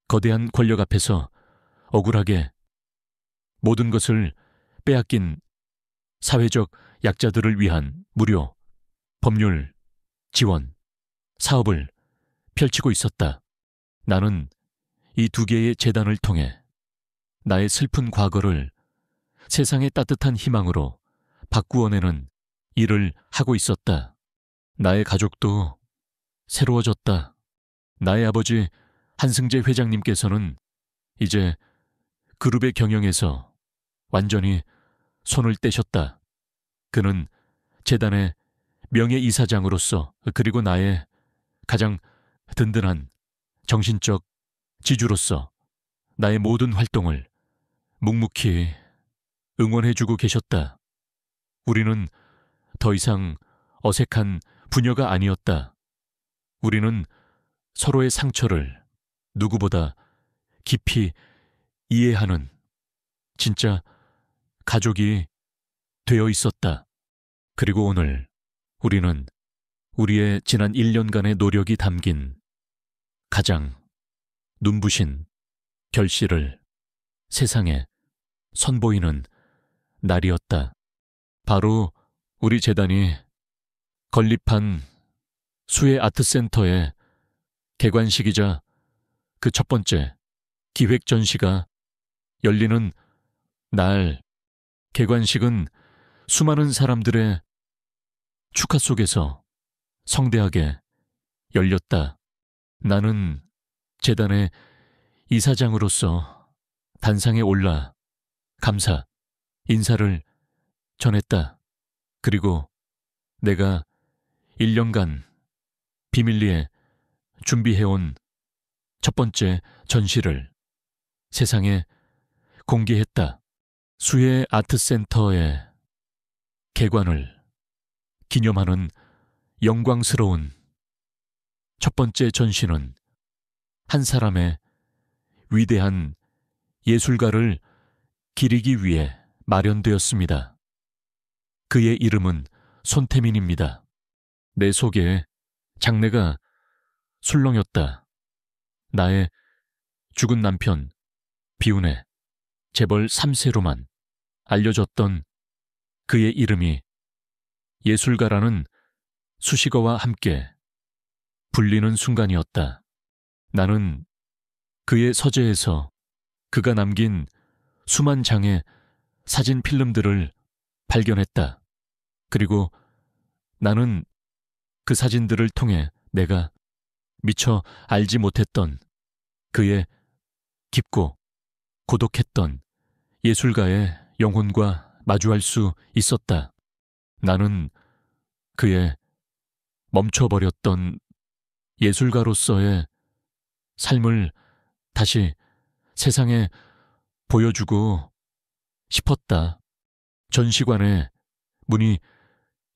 거대한 권력 앞에서 억울하게 모든 것을 빼앗긴 사회적 약자들을 위한 무료 법률 지원 사업을 펼치고 있었다. 나는 이 두 개의 재단을 통해 나의 슬픈 과거를 세상의 따뜻한 희망으로 바꾸어내는 일을 하고 있었다. 나의 가족도 새로워졌다. 나의 아버지 한승재 회장님께서는 이제 그룹의 경영에서 완전히 손을 떼셨다. 그는 재단의 명예이사장으로서 그리고 나의 가장 든든한 정신적 지주로서 나의 모든 활동을 묵묵히 응원해주고 계셨다. 우리는 더 이상 어색한 부녀가 아니었다. 우리는 서로의 상처를 누구보다 깊이 이해하는 진짜 가족이 되어 있었다. 그리고 오늘 우리는 우리의 지난 1년간의 노력이 담긴 가장 눈부신 결실을 세상에 선보이는 날이었다. 바로 우리 재단이 건립한 수혜 아트센터의 개관식이자 그 첫 번째 기획 전시가 열리는 날. 개관식은 수많은 사람들의 축하 속에서 성대하게 열렸다. 나는 재단의 이사장으로서 단상에 올라 감사, 인사를 전했다. 그리고 내가 1년간 비밀리에 준비해온 첫 번째 전시를 세상에 공개했다. 수혜 아트센터의 개관을 기념하는 영광스러운 첫 번째 전시는 한 사람의 위대한 예술가를 기리기 위해 마련되었습니다. 그의 이름은 손태민입니다. 내 속에 장래가 술렁였다. 나의 죽은 남편 비운의 재벌 3세로만 알려졌던 그의 이름이 예술가라는 수식어와 함께 불리는 순간이었다. 나는 그의 서재에서 그가 남긴 수만 장의 사진 필름들을 발견했다. 그리고 나는 그 사진들을 통해 내가 미처 알지 못했던 그의 깊고 고독했던 예술가의 영혼과 마주할 수 있었다. 나는 그의 멈춰버렸던 예술가로서의 삶을 다시 세상에 보여주고 싶었다. 전시관의 문이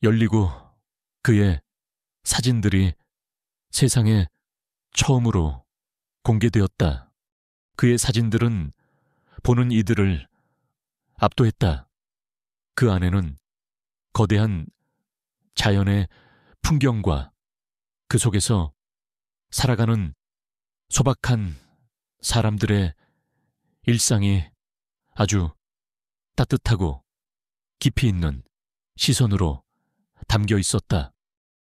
열리고 그의 사진들이 세상에 처음으로 공개되었다. 그의 사진들은 보는 이들을 압도했다. 그 안에는 거대한 자연의 풍경과 그 속에서 살아가는 소박한 사람들의 일상이 아주 따뜻하고 깊이 있는 시선으로 담겨 있었다.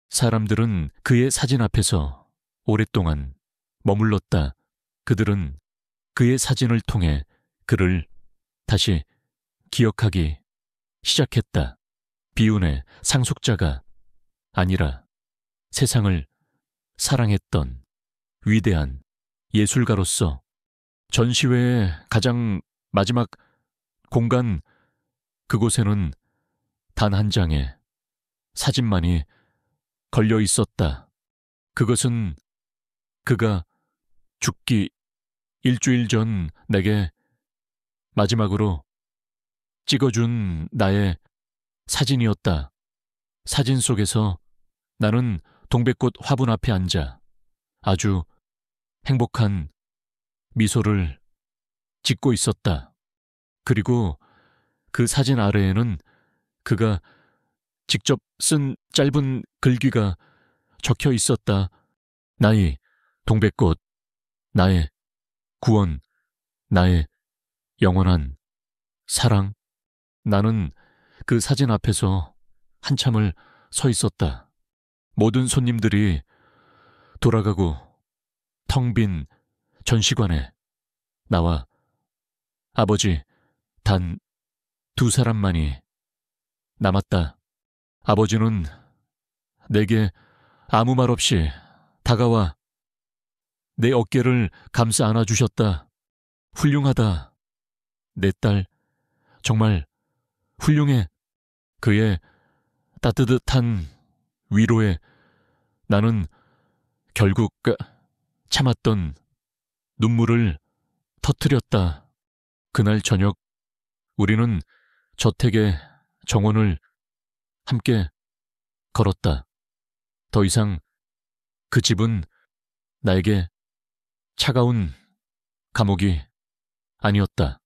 사람들은 그의 사진 앞에서 오랫동안 머물렀다. 그들은 그의 사진을 통해 그를 다시 기억하기 시작했다. 비운의 상속자가 아니라 세상을 사랑했던 위대한 예술가로서 전시회의 가장 마지막 공간 그곳에는 단 한 장의 사진만이 걸려 있었다. 그것은 그가 죽기 일주일 전 내게 마지막으로 찍어준 나의 사진이었다. 사진 속에서 나는 동백꽃 화분 앞에 앉아 아주 행복한 미소를 짓고 있었다. 그리고 그 사진 아래에는 그가 직접 쓴 짧은 글귀가 적혀 있었다. 나의 동백꽃, 나의 구원, 나의 영원한 사랑. 나는 그 사진 앞에서 한참을 서 있었다. 모든 손님들이 돌아가고 텅 빈 전시관에 나와 아버지 단 두 사람만이 남았다. 아버지는 내게 아무 말 없이 다가와 내 어깨를 감싸 안아주셨다. 훌륭하다. 내 딸 정말 훌륭해. 그의 따뜻한 위로에 나는 결국 참았던 눈물을 터뜨렸다. 그날 저녁 우리는 저택의 정원을 함께 걸었다. 더 이상 그 집은 나에게 차가운 감옥이 아니었다.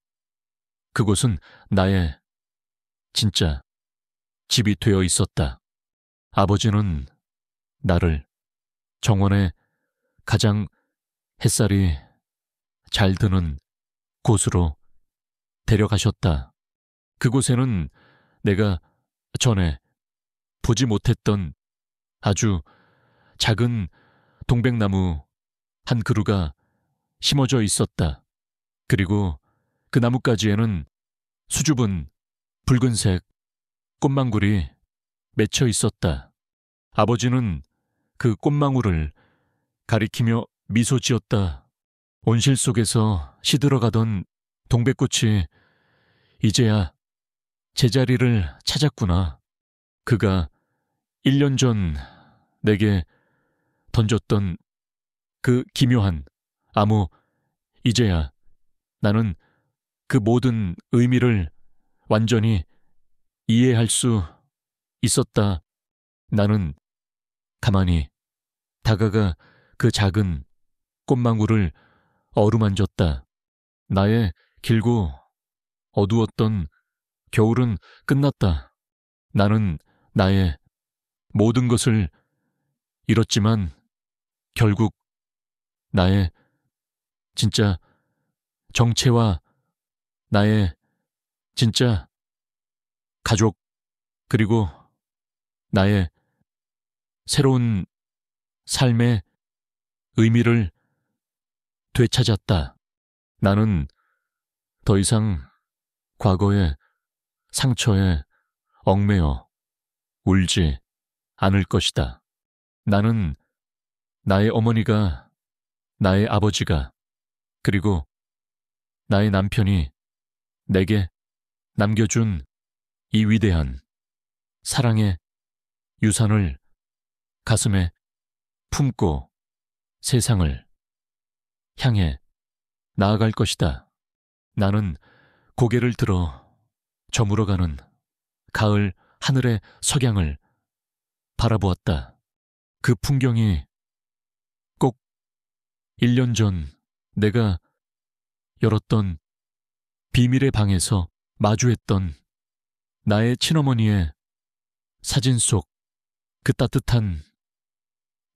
그곳은 나의 진짜 집이 되어 있었다. 아버지는 나를 정원의 가장 햇살이 잘 드는 곳으로 데려가셨다. 그곳에는 내가 전에 보지 못했던 아주 작은 동백나무 한 그루가 심어져 있었다. 그리고 그 나뭇가지에는 수줍은 붉은색 꽃망울이 맺혀 있었다. 아버지는 그 꽃망울을 가리키며 미소 지었다. 온실 속에서 시들어가던 동백꽃이 이제야 제자리를 찾았구나. 그가 1년 전 내게 던졌던 그 기묘한 이제야 나는 그 모든 의미를 완전히 이해할 수 있었다. 나는 가만히 다가가 그 작은 꽃망울을 어루만졌다. 나의 길고 어두웠던 겨울은 끝났다. 나는 나의 모든 것을 잃었지만 결국 나의 진짜 정체와 나의 진짜 가족 그리고 나의 새로운 삶의 의미를 되찾았다. 나는 더 이상 과거의 상처에 얽매여 울지 않을 것이다. 나는 나의 어머니가, 나의 아버지가, 그리고 나의 남편이 내게 남겨준 이 위대한 사랑의 유산을 가슴에 품고 세상을 향해 나아갈 것이다. 나는 고개를 들어 저물어가는 가을 하늘의 석양을 바라보았다. 그 풍경이 꼭 1년 전 내가 열었던 비밀의 방에서 마주했던 나의 친어머니의 사진 속 그 따뜻한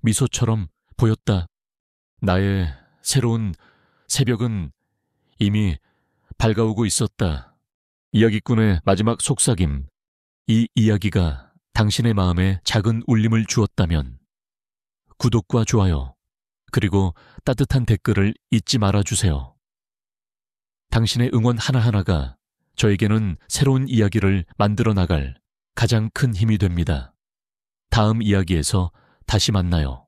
미소처럼 보였다. 나의 새로운 새벽은 이미 밝아오고 있었다. 이야기꾼의 마지막 속삭임. 이 이야기가 당신의 마음에 작은 울림을 주었다면 구독과 좋아요 그리고 따뜻한 댓글을 잊지 말아주세요. 당신의 응원 하나하나가 저에게는 새로운 이야기를 만들어 나갈 가장 큰 힘이 됩니다. 다음 이야기에서 다시 만나요.